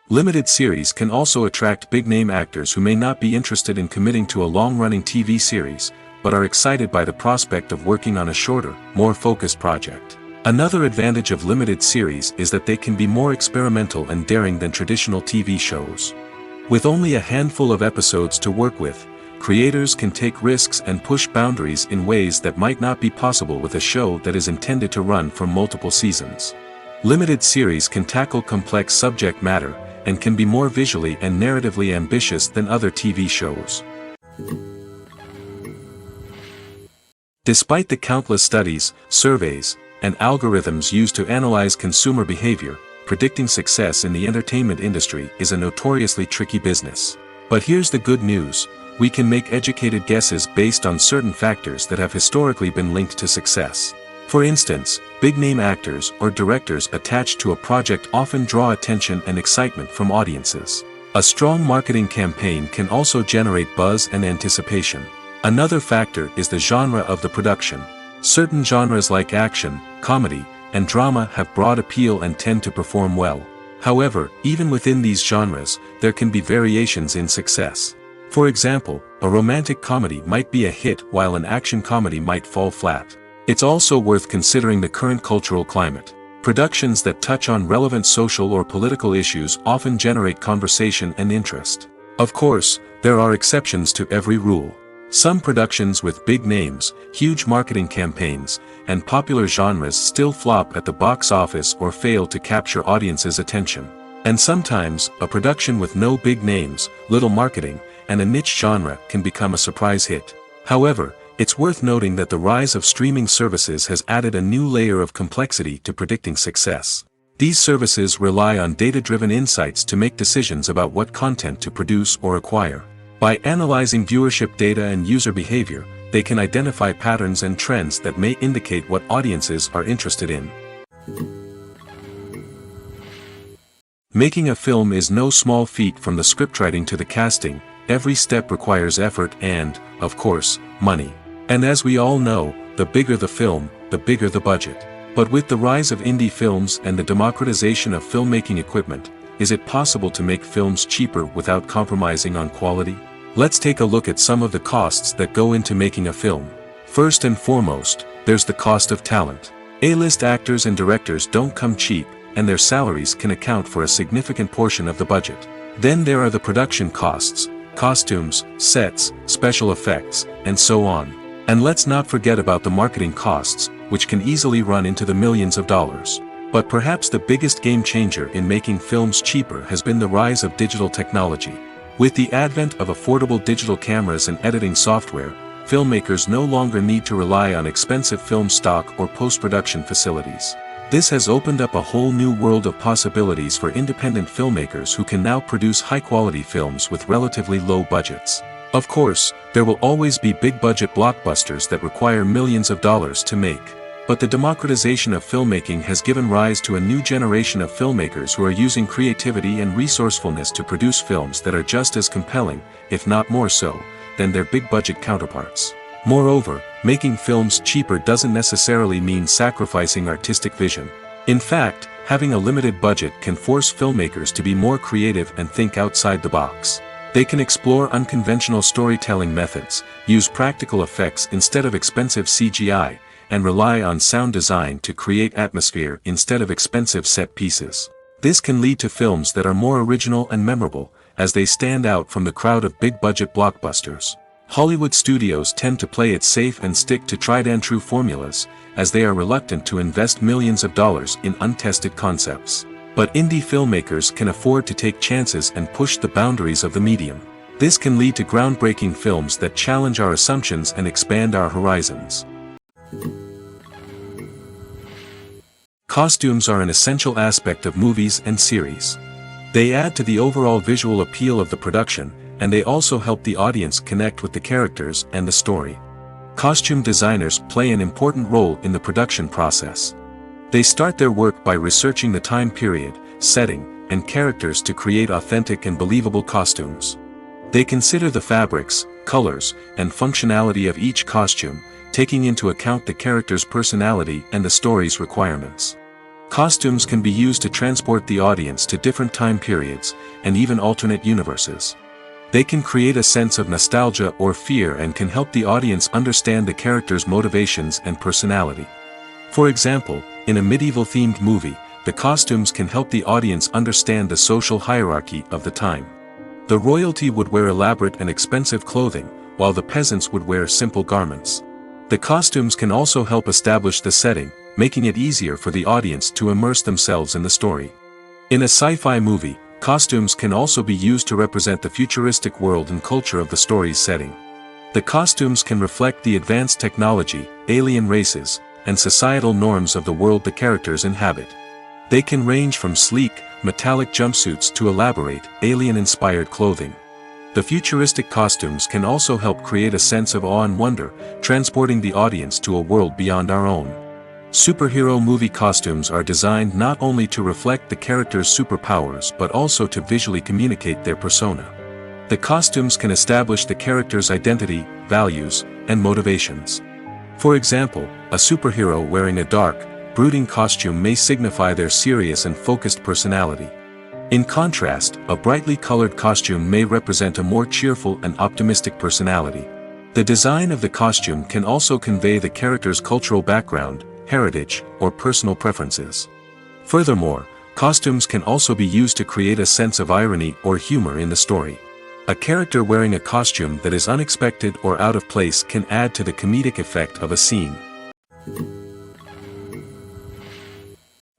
Limited series can also attract big-name actors who may not be interested in committing to a long-running TV series, but are excited by the prospect of working on a shorter, more focused project. Another advantage of limited series is that they can be more experimental and daring than traditional TV shows. With only a handful of episodes to work with, creators can take risks and push boundaries in ways that might not be possible with a show that is intended to run for multiple seasons. Limited series can tackle complex subject matter, and can be more visually and narratively ambitious than other TV shows. Despite the countless studies, surveys, and algorithms used to analyze consumer behavior, predicting success in the entertainment industry is a notoriously tricky business. But here's the good news: we can make educated guesses based on certain factors that have historically been linked to success. For instance, big-name actors or directors attached to a project often draw attention and excitement from audiences. A strong marketing campaign can also generate buzz and anticipation. Another factor is the genre of the production. Certain genres like action, comedy, and drama have broad appeal and tend to perform well. However, even within these genres, there can be variations in success. For example, a romantic comedy might be a hit while an action comedy might fall flat. It's also worth considering the current cultural climate. Productions that touch on relevant social or political issues often generate conversation and interest. Of course, there are exceptions to every rule. Some productions with big names, huge marketing campaigns, and popular genres still flop at the box office or fail to capture audiences' attention. And sometimes, a production with no big names, little marketing, and a niche genre can become a surprise hit. However, it's worth noting that the rise of streaming services has added a new layer of complexity to predicting success. These services rely on data-driven insights to make decisions about what content to produce or acquire. By analyzing viewership data and user behavior, they can identify patterns and trends that may indicate what audiences are interested in. Making a film is no small feat. From the scriptwriting to the casting. Every step requires effort and, of course, money. And as we all know, the bigger the film, the bigger the budget. But with the rise of indie films and the democratization of filmmaking equipment, is it possible to make films cheaper without compromising on quality? Let's take a look at some of the costs that go into making a film. First and foremost, there's the cost of talent. A-list actors and directors don't come cheap, and their salaries can account for a significant portion of the budget. Then there are the production costs. Costumes, sets, special effects, and so on. And let's not forget about the marketing costs, which can easily run into the millions of dollars. But perhaps the biggest game changer in making films cheaper has been the rise of digital technology. With the advent of affordable digital cameras and editing software, filmmakers no longer need to rely on expensive film stock or post-production facilities. This has opened up a whole new world of possibilities for independent filmmakers who can now produce high-quality films with relatively low budgets. Of course, there will always be big-budget blockbusters that require millions of dollars to make. But the democratization of filmmaking has given rise to a new generation of filmmakers who are using creativity and resourcefulness to produce films that are just as compelling, if not more so, than their big-budget counterparts. Moreover, making films cheaper doesn't necessarily mean sacrificing artistic vision. In fact, having a limited budget can force filmmakers to be more creative and think outside the box. They can explore unconventional storytelling methods, use practical effects instead of expensive CGI, and rely on sound design to create atmosphere instead of expensive set pieces. This can lead to films that are more original and memorable, as they stand out from the crowd of big-budget blockbusters. Hollywood studios tend to play it safe and stick to tried-and-true formulas, as they are reluctant to invest millions of dollars in untested concepts. But indie filmmakers can afford to take chances and push the boundaries of the medium. This can lead to groundbreaking films that challenge our assumptions and expand our horizons. Costumes are an essential aspect of movies and series. They add to the overall visual appeal of the production, and they also help the audience connect with the characters and the story. Costume designers play an important role in the production process. They start their work by researching the time period, setting, and characters to create authentic and believable costumes. They consider the fabrics, colors, and functionality of each costume, taking into account the character's personality and the story's requirements. Costumes can be used to transport the audience to different time periods, and even alternate universes. They can create a sense of nostalgia or fear and can help the audience understand the character's motivations and personality. For example, in a medieval-themed movie, the costumes can help the audience understand the social hierarchy of the time. The royalty would wear elaborate and expensive clothing, while the peasants would wear simple garments. The costumes can also help establish the setting, making it easier for the audience to immerse themselves in the story. In a sci-fi movie, costumes can also be used to represent the futuristic world and culture of the story's setting. The costumes can reflect the advanced technology, alien races, and societal norms of the world the characters inhabit. They can range from sleek, metallic jumpsuits to elaborate, alien-inspired clothing. The futuristic costumes can also help create a sense of awe and wonder, transporting the audience to a world beyond our own. Superhero movie costumes are designed not only to reflect the character's superpowers but also to visually communicate their persona. The costumes can establish the character's identity, values, and motivations. For example, a superhero wearing a dark, brooding costume may signify their serious and focused personality. In contrast, a brightly colored costume may represent a more cheerful and optimistic personality. The design of the costume can also convey the character's cultural background, heritage, or personal preferences. Furthermore, costumes can also be used to create a sense of irony or humor in the story. A character wearing a costume that is unexpected or out of place can add to the comedic effect of a scene.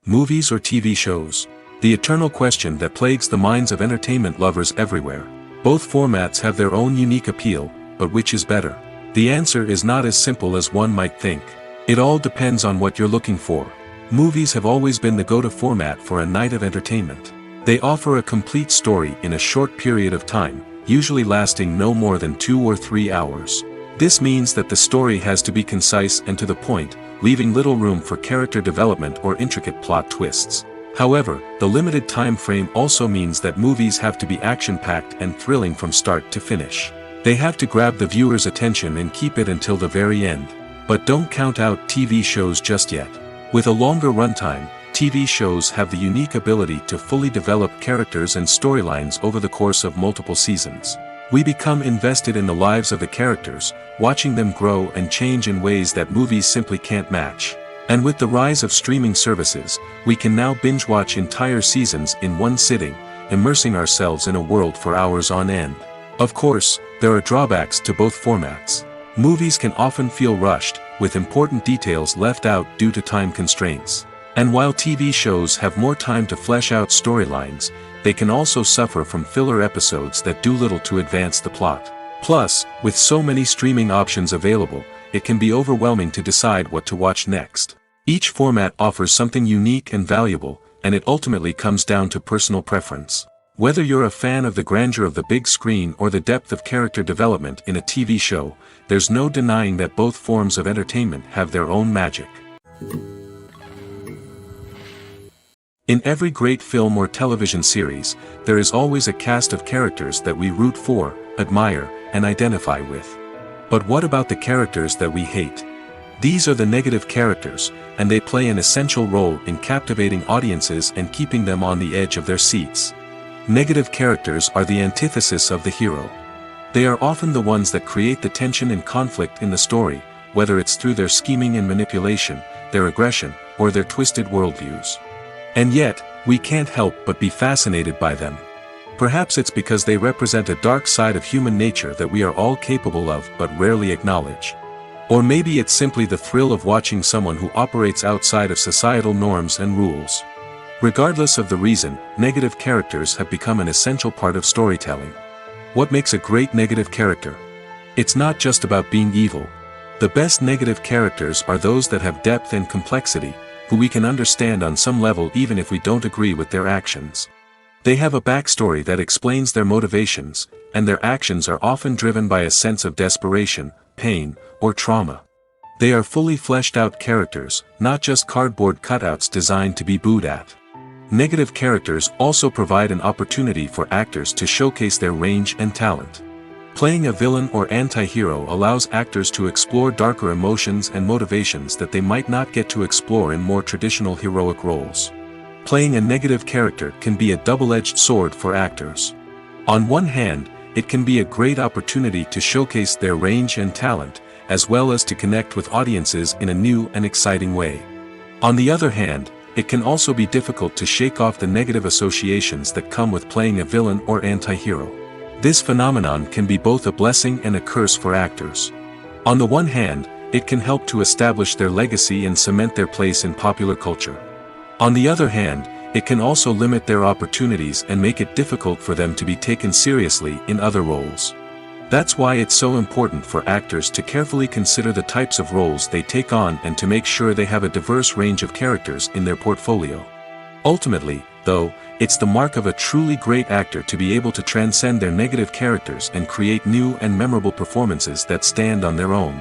Movies or TV shows? The eternal question that plagues the minds of entertainment lovers everywhere. Both formats have their own unique appeal, but which is better? The answer is not as simple as one might think. It all depends on what you're looking for. Movies have always been the go-to format for a night of entertainment. They offer a complete story in a short period of time, usually lasting no more than 2 or 3 hours. This means that the story has to be concise and to the point, leaving little room for character development or intricate plot twists. However, the limited time frame also means that movies have to be action-packed and thrilling from start to finish. They have to grab the viewer's attention and keep it until the very end. But don't count out TV shows just yet. With a longer runtime, TV shows have the unique ability to fully develop characters and storylines over the course of multiple seasons. We become invested in the lives of the characters, watching them grow and change in ways that movies simply can't match. And with the rise of streaming services, we can now binge-watch entire seasons in one sitting, immersing ourselves in a world for hours on end. Of course, there are drawbacks to both formats. Movies can often feel rushed, with important details left out due to time constraints. And while TV shows have more time to flesh out storylines, they can also suffer from filler episodes that do little to advance the plot. Plus, with so many streaming options available, it can be overwhelming to decide what to watch next. Each format offers something unique and valuable, and it ultimately comes down to personal preference. Whether you're a fan of the grandeur of the big screen or the depth of character development in a TV show, there's no denying that both forms of entertainment have their own magic. In every great film or television series, there is always a cast of characters that we root for, admire, and identify with. But what about the characters that we hate? These are the negative characters, and they play an essential role in captivating audiences and keeping them on the edge of their seats. Negative characters are the antithesis of the hero. They are often the ones that create the tension and conflict in the story, whether it's through their scheming and manipulation, their aggression, or their twisted worldviews. And yet, we can't help but be fascinated by them. Perhaps it's because they represent a dark side of human nature that we are all capable of but rarely acknowledge. Or maybe it's simply the thrill of watching someone who operates outside of societal norms and rules. Regardless of the reason, negative characters have become an essential part of storytelling. What makes a great negative character? It's not just about being evil. The best negative characters are those that have depth and complexity, who we can understand on some level even if we don't agree with their actions. They have a backstory that explains their motivations, and their actions are often driven by a sense of desperation, pain, or trauma. They are fully fleshed out characters, not just cardboard cutouts designed to be booed at. Negative characters also provide an opportunity for actors to showcase their range and talent. Playing a villain or anti-hero allows actors to explore darker emotions and motivations that they might not get to explore in more traditional heroic roles. Playing a negative character can be a double-edged sword for actors. On one hand, it can be a great opportunity to showcase their range and talent, as well as to connect with audiences in a new and exciting way. On the other hand, it can also be difficult to shake off the negative associations that come with playing a villain or anti-hero. This phenomenon can be both a blessing and a curse for actors. On the one hand, it can help to establish their legacy and cement their place in popular culture. On the other hand, it can also limit their opportunities and make it difficult for them to be taken seriously in other roles. That's why it's so important for actors to carefully consider the types of roles they take on and to make sure they have a diverse range of characters in their portfolio. Ultimately, though, it's the mark of a truly great actor to be able to transcend their negative characters and create new and memorable performances that stand on their own.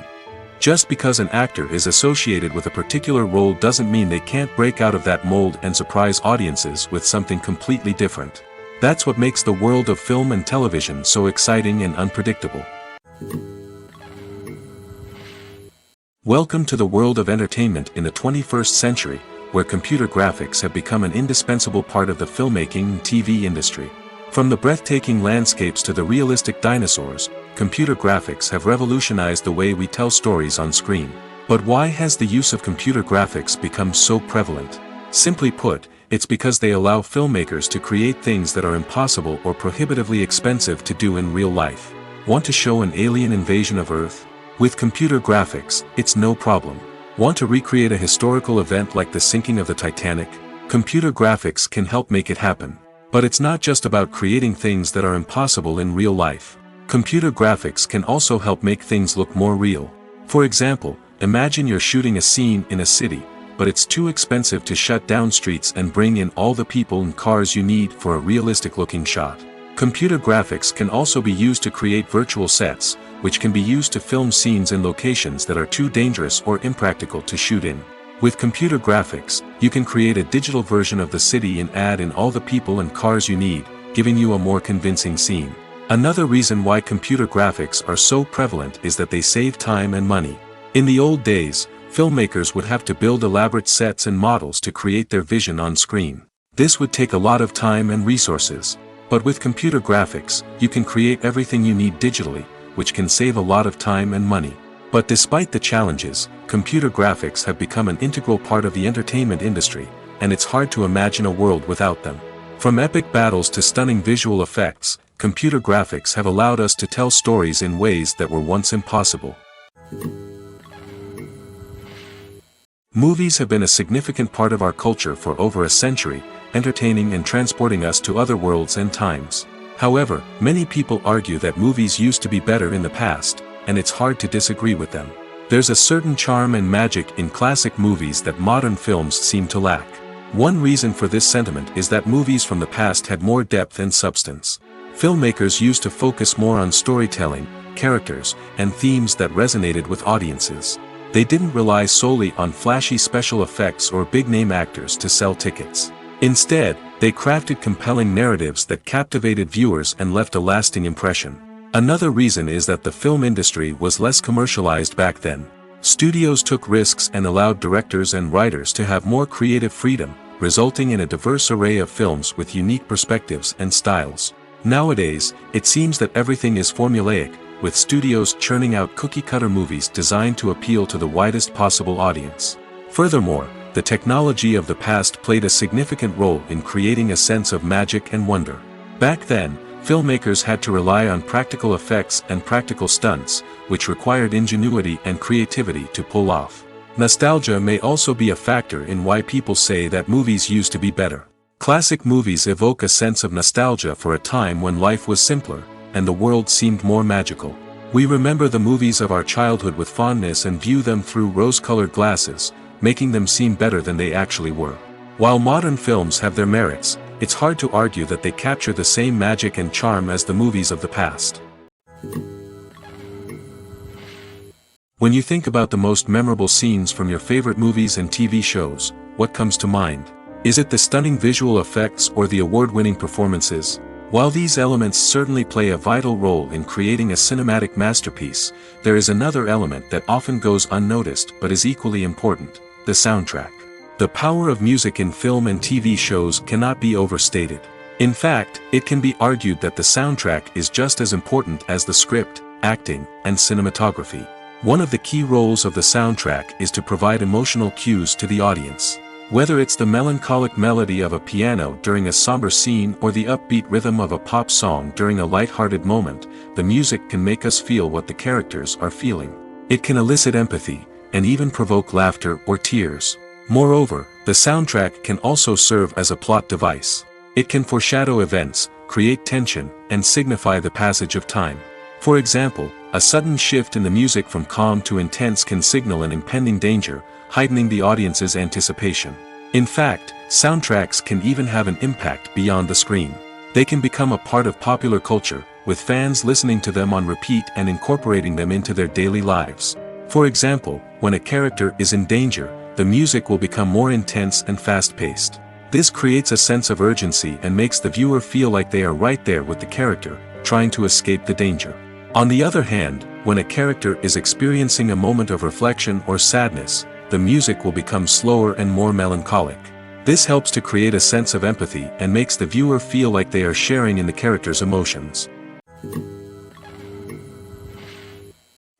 Just because an actor is associated with a particular role doesn't mean they can't break out of that mold and surprise audiences with something completely different. That's what makes the world of film and television so exciting and unpredictable. Welcome to the world of entertainment in the 21st century, where computer graphics have become an indispensable part of the filmmaking and TV industry. From the breathtaking landscapes to the realistic dinosaurs, computer graphics have revolutionized the way we tell stories on screen. But why has the use of computer graphics become so prevalent? Simply put, it's because they allow filmmakers to create things that are impossible or prohibitively expensive to do in real life. Want to show an alien invasion of Earth? With computer graphics, it's no problem. Want to recreate a historical event like the sinking of the Titanic? Computer graphics can help make it happen. But it's not just about creating things that are impossible in real life. Computer graphics can also help make things look more real. For example, imagine you're shooting a scene in a city, but it's too expensive to shut down streets and bring in all the people and cars you need for a realistic-looking shot. Computer graphics can also be used to create virtual sets, which can be used to film scenes in locations that are too dangerous or impractical to shoot in. With computer graphics, you can create a digital version of the city and add in all the people and cars you need, giving you a more convincing scene. Another reason why computer graphics are so prevalent is that they save time and money. In the old days, filmmakers would have to build elaborate sets and models to create their vision on screen. This would take a lot of time and resources. But with computer graphics, you can create everything you need digitally, which can save a lot of time and money. But despite the challenges, computer graphics have become an integral part of the entertainment industry, and it's hard to imagine a world without them. From epic battles to stunning visual effects, computer graphics have allowed us to tell stories in ways that were once impossible. Movies have been a significant part of our culture for over a century, entertaining and transporting us to other worlds and times. However, many people argue that movies used to be better in the past, and it's hard to disagree with them. There's a certain charm and magic in classic movies that modern films seem to lack. One reason for this sentiment is that movies from the past had more depth and substance. Filmmakers used to focus more on storytelling, characters, and themes that resonated with audiences. They didn't rely solely on flashy special effects or big-name actors to sell tickets. Instead, they crafted compelling narratives that captivated viewers and left a lasting impression. Another reason is that the film industry was less commercialized back then. Studios took risks and allowed directors and writers to have more creative freedom, resulting in a diverse array of films with unique perspectives and styles. Nowadays, it seems that everything is formulaic, with studios churning out cookie-cutter movies designed to appeal to the widest possible audience. Furthermore, the technology of the past played a significant role in creating a sense of magic and wonder. Back then, filmmakers had to rely on practical effects and practical stunts, which required ingenuity and creativity to pull off. Nostalgia may also be a factor in why people say that movies used to be better. Classic movies evoke a sense of nostalgia for a time when life was simpler, and the world seemed more magical. We remember the movies of our childhood with fondness and view them through rose-colored glasses, making them seem better than they actually were. While modern films have their merits, it's hard to argue that they capture the same magic and charm as the movies of the past. When you think about the most memorable scenes from your favorite movies and TV shows, what comes to mind? Is it the stunning visual effects or the award-winning performances? While these elements certainly play a vital role in creating a cinematic masterpiece, there is another element that often goes unnoticed but is equally important: the soundtrack. The power of music in film and TV shows cannot be overstated. In fact, it can be argued that the soundtrack is just as important as the script, acting, and cinematography. One of the key roles of the soundtrack is to provide emotional cues to the audience. Whether it's the melancholic melody of a piano during a somber scene or the upbeat rhythm of a pop song during a light-hearted moment, the music can make us feel what the characters are feeling. It can elicit empathy, and even provoke laughter or tears. Moreover, the soundtrack can also serve as a plot device. It can foreshadow events, create tension, and signify the passage of time. For example, a sudden shift in the music from calm to intense can signal an impending danger, heightening the audience's anticipation. In fact, soundtracks can even have an impact beyond the screen. They can become a part of popular culture, with fans listening to them on repeat and incorporating them into their daily lives. For example, when a character is in danger, the music will become more intense and fast-paced. This creates a sense of urgency and makes the viewer feel like they are right there with the character, trying to escape the danger. On the other hand, when a character is experiencing a moment of reflection or sadness, the music will become slower and more melancholic. This helps to create a sense of empathy and makes the viewer feel like they are sharing in the character's emotions.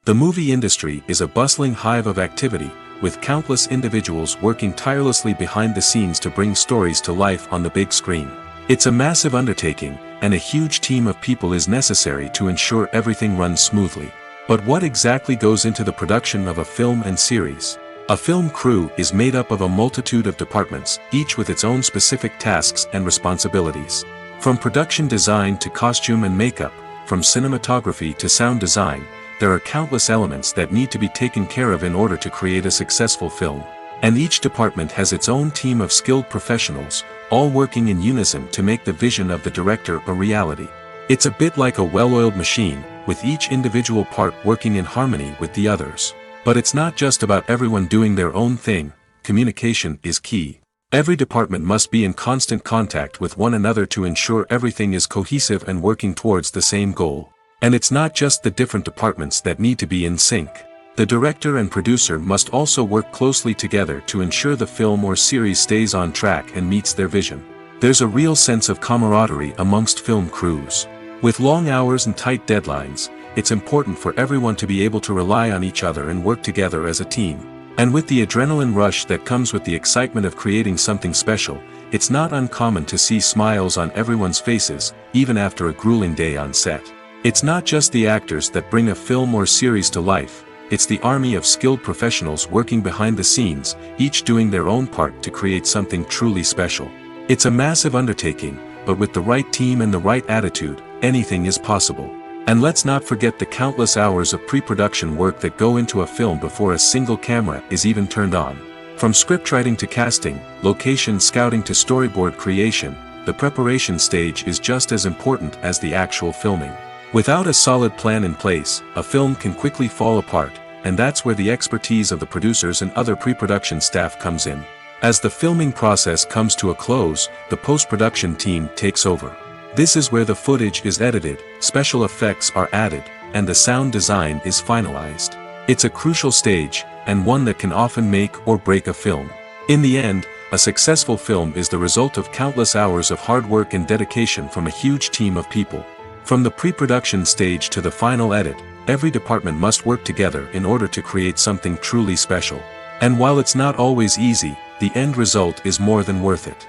The movie industry is a bustling hive of activity, with countless individuals working tirelessly behind the scenes to bring stories to life on the big screen. It's a massive undertaking, and a huge team of people is necessary to ensure everything runs smoothly. But what exactly goes into the production of a film and series? A film crew is made up of a multitude of departments, each with its own specific tasks and responsibilities. From production design to costume and makeup, from cinematography to sound design, there are countless elements that need to be taken care of in order to create a successful film. And each department has its own team of skilled professionals, all working in unison to make the vision of the director a reality. It's a bit like a well-oiled machine, with each individual part working in harmony with the others. But it's not just about everyone doing their own thing. Communication is key. Every department must be in constant contact with one another to ensure everything is cohesive and working towards the same goal. And it's not just the different departments that need to be in sync. The director and producer must also work closely together to ensure the film or series stays on track and meets their vision. There's a real sense of camaraderie amongst film crews. With long hours and tight deadlines, it's important for everyone to be able to rely on each other and work together as a team. And with the adrenaline rush that comes with the excitement of creating something special, it's not uncommon to see smiles on everyone's faces, even after a grueling day on set. It's not just the actors that bring a film or series to life. It's the army of skilled professionals working behind the scenes, each doing their own part to create something truly special. It's a massive undertaking, but with the right team and the right attitude, anything is possible. And let's not forget the countless hours of pre-production work that go into a film before a single camera is even turned on. From scriptwriting to casting, location scouting to storyboard creation, the preparation stage is just as important as the actual filming. Without a solid plan in place, a film can quickly fall apart, and that's where the expertise of the producers and other pre-production staff comes in. As the filming process comes to a close, the post-production team takes over. This is where the footage is edited, special effects are added, and the sound design is finalized. It's a crucial stage, and one that can often make or break a film. In the end, a successful film is the result of countless hours of hard work and dedication from a huge team of people. From the pre-production stage to the final edit, every department must work together in order to create something truly special. And while it's not always easy, the end result is more than worth it.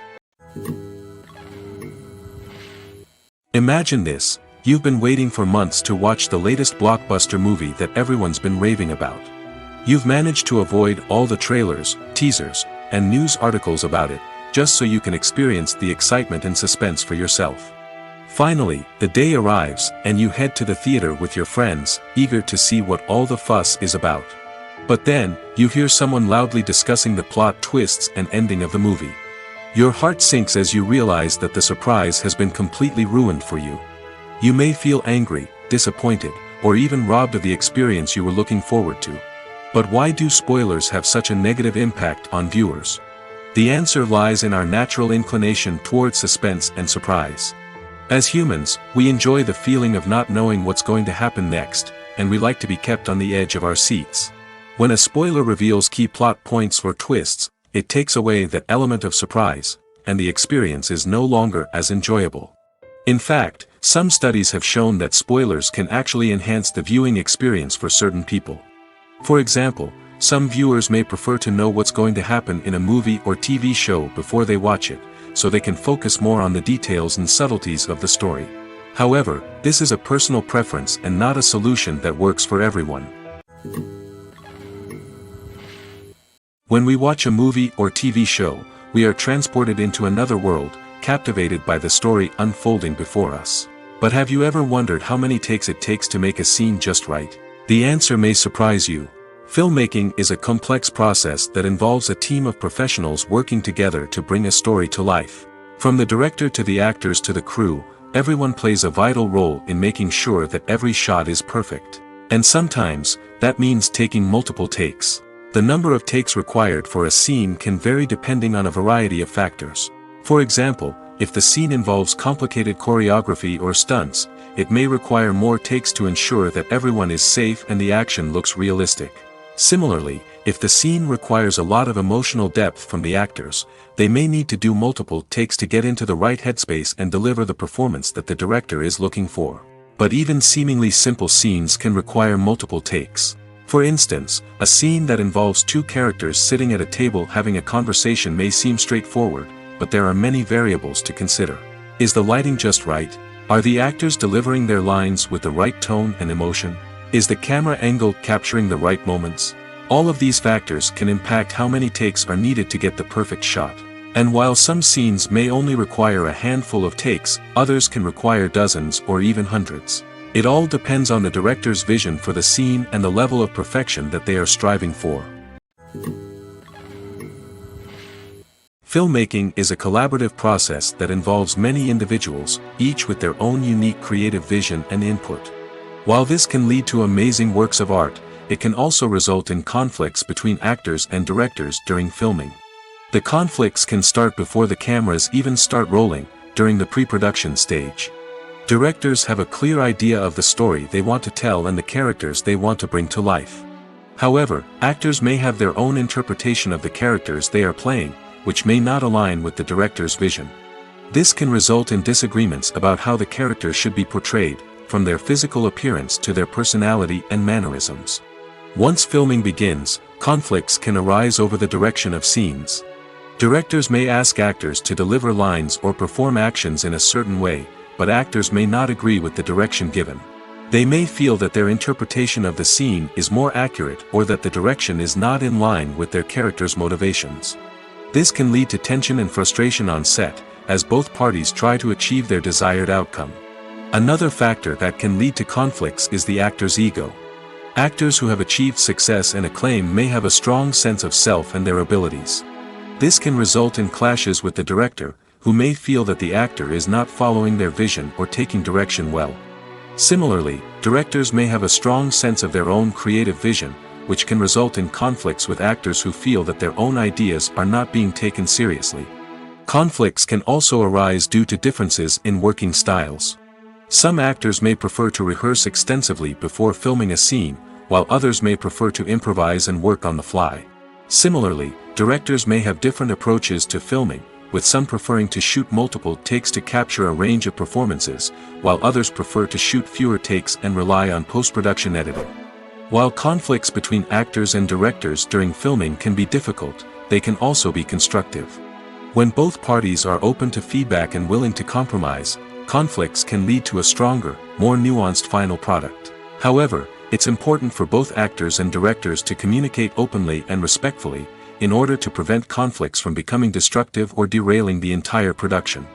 Imagine this: you've been waiting for months to watch the latest blockbuster movie that everyone's been raving about. You've managed to avoid all the trailers, teasers, and news articles about it, just so you can experience the excitement and suspense for yourself. Finally, the day arrives, and you head to the theater with your friends, eager to see what all the fuss is about. But then, you hear someone loudly discussing the plot twists and ending of the movie. Your heart sinks as you realize that the surprise has been completely ruined for you. You may feel angry, disappointed, or even robbed of the experience you were looking forward to. But why do spoilers have such a negative impact on viewers? The answer lies in our natural inclination toward suspense and surprise. As humans, we enjoy the feeling of not knowing what's going to happen next, and we like to be kept on the edge of our seats. When a spoiler reveals key plot points or twists, it takes away that element of surprise, and the experience is no longer as enjoyable. In fact, some studies have shown that spoilers can actually enhance the viewing experience for certain people. For example, some viewers may prefer to know what's going to happen in a movie or TV show before they watch it, so they can focus more on the details and subtleties of the story. However, this is a personal preference and not a solution that works for everyone. When we watch a movie or TV show, we are transported into another world, captivated by the story unfolding before us. But have you ever wondered how many takes it takes to make a scene just right? The answer may surprise you. Filmmaking is a complex process that involves a team of professionals working together to bring a story to life. From the director to the actors to the crew, everyone plays a vital role in making sure that every shot is perfect. And sometimes, that means taking multiple takes. The number of takes required for a scene can vary depending on a variety of factors. For example, if the scene involves complicated choreography or stunts, it may require more takes to ensure that everyone is safe and the action looks realistic. Similarly, if the scene requires a lot of emotional depth from the actors, they may need to do multiple takes to get into the right headspace and deliver the performance that the director is looking for. But even seemingly simple scenes can require multiple takes. For instance, a scene that involves two characters sitting at a table having a conversation may seem straightforward, but there are many variables to consider. Is the lighting just right? Are the actors delivering their lines with the right tone and emotion? Is the camera angle capturing the right moments? All of these factors can impact how many takes are needed to get the perfect shot. And while some scenes may only require a handful of takes, others can require dozens or even hundreds. It all depends on the director's vision for the scene and the level of perfection that they are striving for. Filmmaking is a collaborative process that involves many individuals, each with their own unique creative vision and input. While this can lead to amazing works of art, it can also result in conflicts between actors and directors during filming. The conflicts can start before the cameras even start rolling, during the pre-production stage. Directors have a clear idea of the story they want to tell and the characters they want to bring to life. However, actors may have their own interpretation of the characters they are playing, which may not align with the director's vision. This can result in disagreements about how the characters should be portrayed, from their physical appearance to their personality and mannerisms. Once filming begins, conflicts can arise over the direction of scenes. Directors may ask actors to deliver lines or perform actions in a certain way, but actors may not agree with the direction given. They may feel that their interpretation of the scene is more accurate or that the direction is not in line with their character's motivations. This can lead to tension and frustration on set, as both parties try to achieve their desired outcome. Another factor that can lead to conflicts is the actor's ego. Actors who have achieved success and acclaim may have a strong sense of self and their abilities. This can result in clashes with the director, who may feel that the actor is not following their vision or taking direction well. Similarly, directors may have a strong sense of their own creative vision, which can result in conflicts with actors who feel that their own ideas are not being taken seriously. Conflicts can also arise due to differences in working styles. Some actors may prefer to rehearse extensively before filming a scene, while others may prefer to improvise and work on the fly. Similarly, directors may have different approaches to filming, with some preferring to shoot multiple takes to capture a range of performances, while others prefer to shoot fewer takes and rely on post-production editing. While conflicts between actors and directors during filming can be difficult, they can also be constructive. When both parties are open to feedback and willing to compromise, conflicts can lead to a stronger, more nuanced final product. However, it's important for both actors and directors to communicate openly and respectfully, in order to prevent conflicts from becoming destructive or derailing the entire production.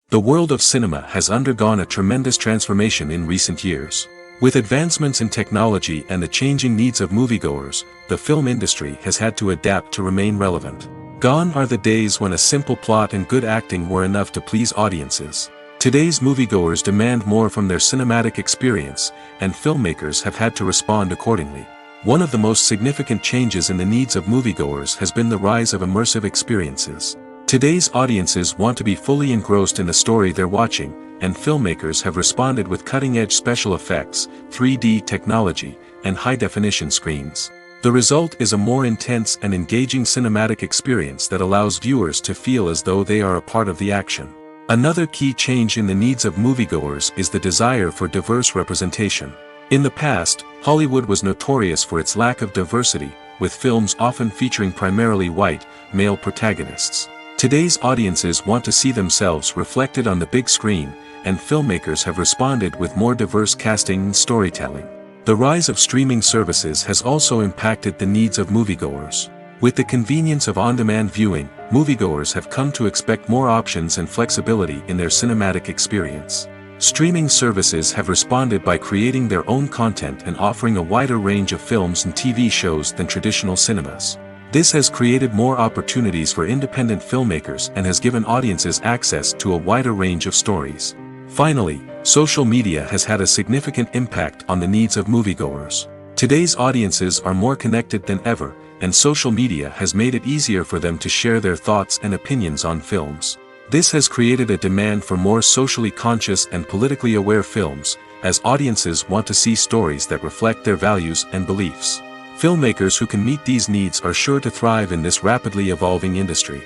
The world of cinema has undergone a tremendous transformation in recent years. With advancements in technology and the changing needs of moviegoers, the film industry has had to adapt to remain relevant. Gone are the days when a simple plot and good acting were enough to please audiences. Today's moviegoers demand more from their cinematic experience, and filmmakers have had to respond accordingly. One of the most significant changes in the needs of moviegoers has been the rise of immersive experiences. Today's audiences want to be fully engrossed in the story they're watching, and filmmakers have responded with cutting-edge special effects, 3D technology, and high-definition screens. The result is a more intense and engaging cinematic experience that allows viewers to feel as though they are a part of the action. Another key change in the needs of moviegoers is the desire for diverse representation. In the past, Hollywood was notorious for its lack of diversity, with films often featuring primarily white, male protagonists. Today's audiences want to see themselves reflected on the big screen, and filmmakers have responded with more diverse casting and storytelling. The rise of streaming services has also impacted the needs of moviegoers. With the convenience of on-demand viewing, moviegoers have come to expect more options and flexibility in their cinematic experience. Streaming services have responded by creating their own content and offering a wider range of films and TV shows than traditional cinemas. This has created more opportunities for independent filmmakers and has given audiences access to a wider range of stories. Finally, social media has had a significant impact on the needs of moviegoers. Today's audiences are more connected than ever, and social media has made it easier for them to share their thoughts and opinions on films. This has created a demand for more socially conscious and politically aware films, as audiences want to see stories that reflect their values and beliefs. Filmmakers who can meet these needs are sure to thrive in this rapidly evolving industry.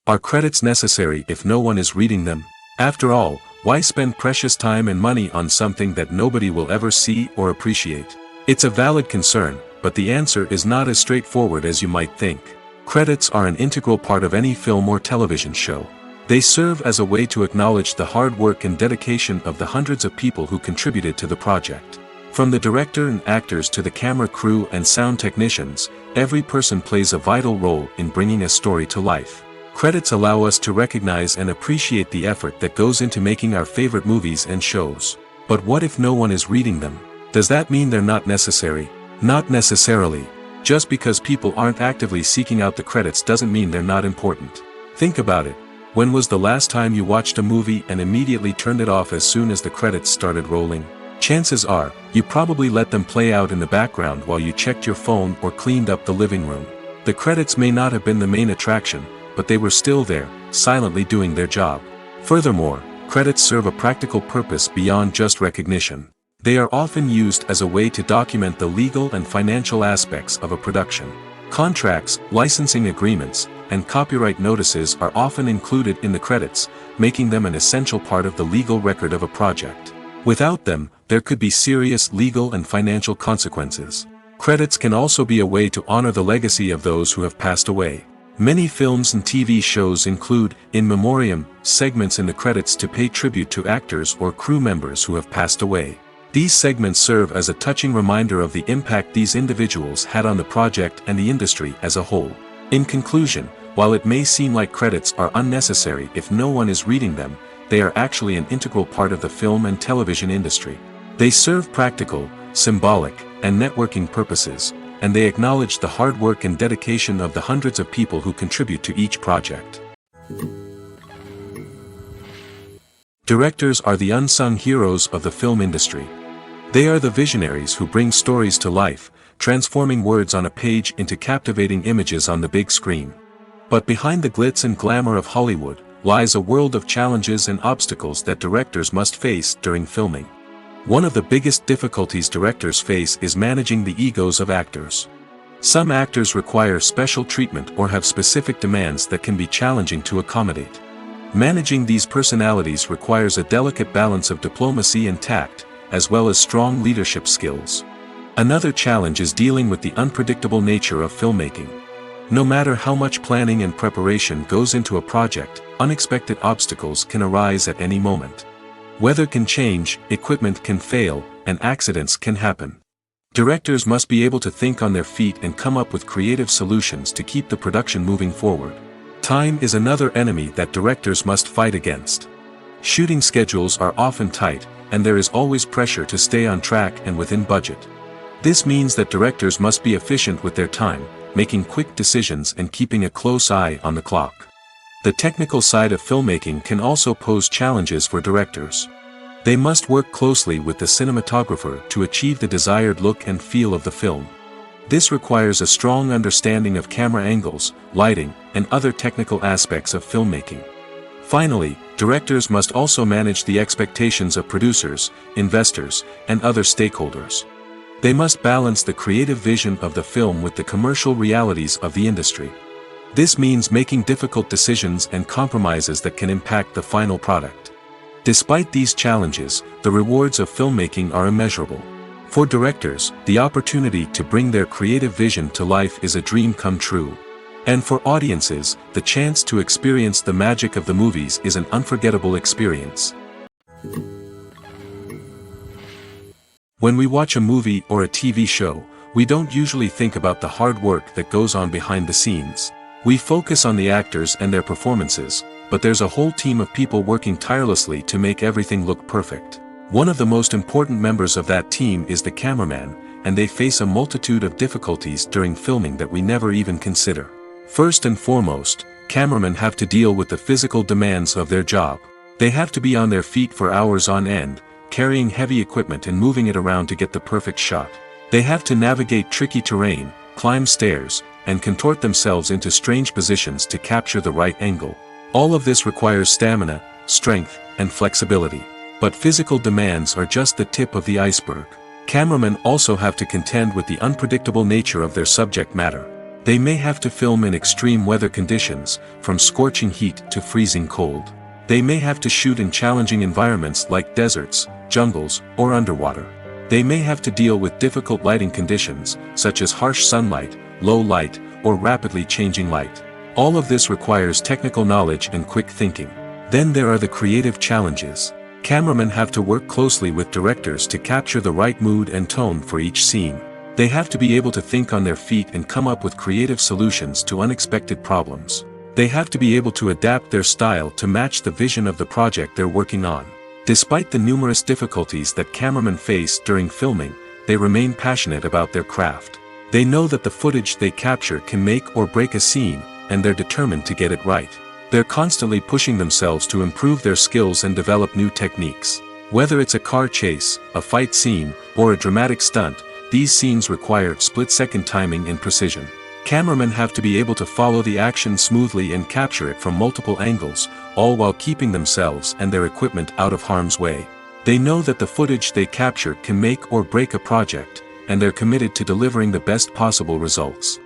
Are credits necessary if no one is reading them? After all, why spend precious time and money on something that nobody will ever see or appreciate? It's a valid concern, but the answer is not as straightforward as you might think. Credits are an integral part of any film or television show. They serve as a way to acknowledge the hard work and dedication of the hundreds of people who contributed to the project. From the director and actors to the camera crew and sound technicians, every person plays a vital role in bringing a story to life. Credits allow us to recognize and appreciate the effort that goes into making our favorite movies and shows. But what if no one is reading them? Does that mean they're not necessary? Not necessarily. Just because people aren't actively seeking out the credits doesn't mean they're not important. Think about it. When was the last time you watched a movie and immediately turned it off as soon as the credits started rolling? Chances are, you probably let them play out in the background while you checked your phone or cleaned up the living room. The credits may not have been the main attraction, but they were still there, silently doing their job. Furthermore, credits serve a practical purpose beyond just recognition. They are often used as a way to document the legal and financial aspects of a production. Contracts, licensing agreements, and copyright notices are often included in the credits, making them an essential part of the legal record of a project. Without them, there could be serious legal and financial consequences. Credits can also be a way to honor the legacy of those who have passed away. Many films and TV shows include, in memoriam, segments in the credits to pay tribute to actors or crew members who have passed away. These segments serve as a touching reminder of the impact these individuals had on the project and the industry as a whole. In conclusion, while it may seem like credits are unnecessary if no one is reading them, they are actually an integral part of the film and television industry. They serve practical, symbolic, and networking purposes, and they acknowledge the hard work and dedication of the hundreds of people who contribute to each project. Directors are the unsung heroes of the film industry. They are the visionaries who bring stories to life, transforming words on a page into captivating images on the big screen. But behind the glitz and glamour of Hollywood lies a world of challenges and obstacles that directors must face during filming. One of the biggest difficulties directors face is managing the egos of actors. Some actors require special treatment or have specific demands that can be challenging to accommodate. Managing these personalities requires a delicate balance of diplomacy and tact, as well as strong leadership skills. Another challenge is dealing with the unpredictable nature of filmmaking. No matter how much planning and preparation goes into a project, unexpected obstacles can arise at any moment. Weather can change, equipment can fail, and accidents can happen. Directors must be able to think on their feet and come up with creative solutions to keep the production moving forward. Time is another enemy that directors must fight against. Shooting schedules are often tight, and there is always pressure to stay on track and within budget. This means that directors must be efficient with their time, making quick decisions and keeping a close eye on the clock. The technical side of filmmaking can also pose challenges for directors. They must work closely with the cinematographer to achieve the desired look and feel of the film. This requires a strong understanding of camera angles, lighting, and other technical aspects of filmmaking. Finally, directors must also manage the expectations of producers, investors, and other stakeholders. They must balance the creative vision of the film with the commercial realities of the industry. This means making difficult decisions and compromises that can impact the final product. Despite these challenges, the rewards of filmmaking are immeasurable. For directors, the opportunity to bring their creative vision to life is a dream come true. And for audiences, the chance to experience the magic of the movies is an unforgettable experience. When we watch a movie or a TV show, we don't usually think about the hard work that goes on behind the scenes. We focus on the actors and their performances, but there's a whole team of people working tirelessly to make everything look perfect. One of the most important members of that team is the cameraman, and they face a multitude of difficulties during filming that we never even consider. First and foremost, cameramen have to deal with the physical demands of their job. They have to be on their feet for hours on end, carrying heavy equipment and moving it around to get the perfect shot. They have to navigate tricky terrain, climb stairs, and contort themselves into strange positions to capture the right angle. All of this requires stamina, strength, and flexibility. But physical demands are just the tip of the iceberg. Cameramen also have to contend with the unpredictable nature of their subject matter. They may have to film in extreme weather conditions, from scorching heat to freezing cold. They may have to shoot in challenging environments like deserts, jungles, or underwater. They may have to deal with difficult lighting conditions, such as harsh sunlight, low light, or rapidly changing light. All of this requires technical knowledge and quick thinking. Then there are the creative challenges. Cameramen have to work closely with directors to capture the right mood and tone for each scene. They have to be able to think on their feet and come up with creative solutions to unexpected problems. They have to be able to adapt their style to match the vision of the project they're working on. Despite the numerous difficulties that cameramen face during filming, they remain passionate about their craft. They know that the footage they capture can make or break a scene, and they're determined to get it right. They're constantly pushing themselves to improve their skills and develop new techniques. Whether it's a car chase, a fight scene, or a dramatic stunt, these scenes require split-second timing and precision. Cameramen have to be able to follow the action smoothly and capture it from multiple angles, all while keeping themselves and their equipment out of harm's way. They know that the footage they capture can make or break a project, and they're committed to delivering the best possible results.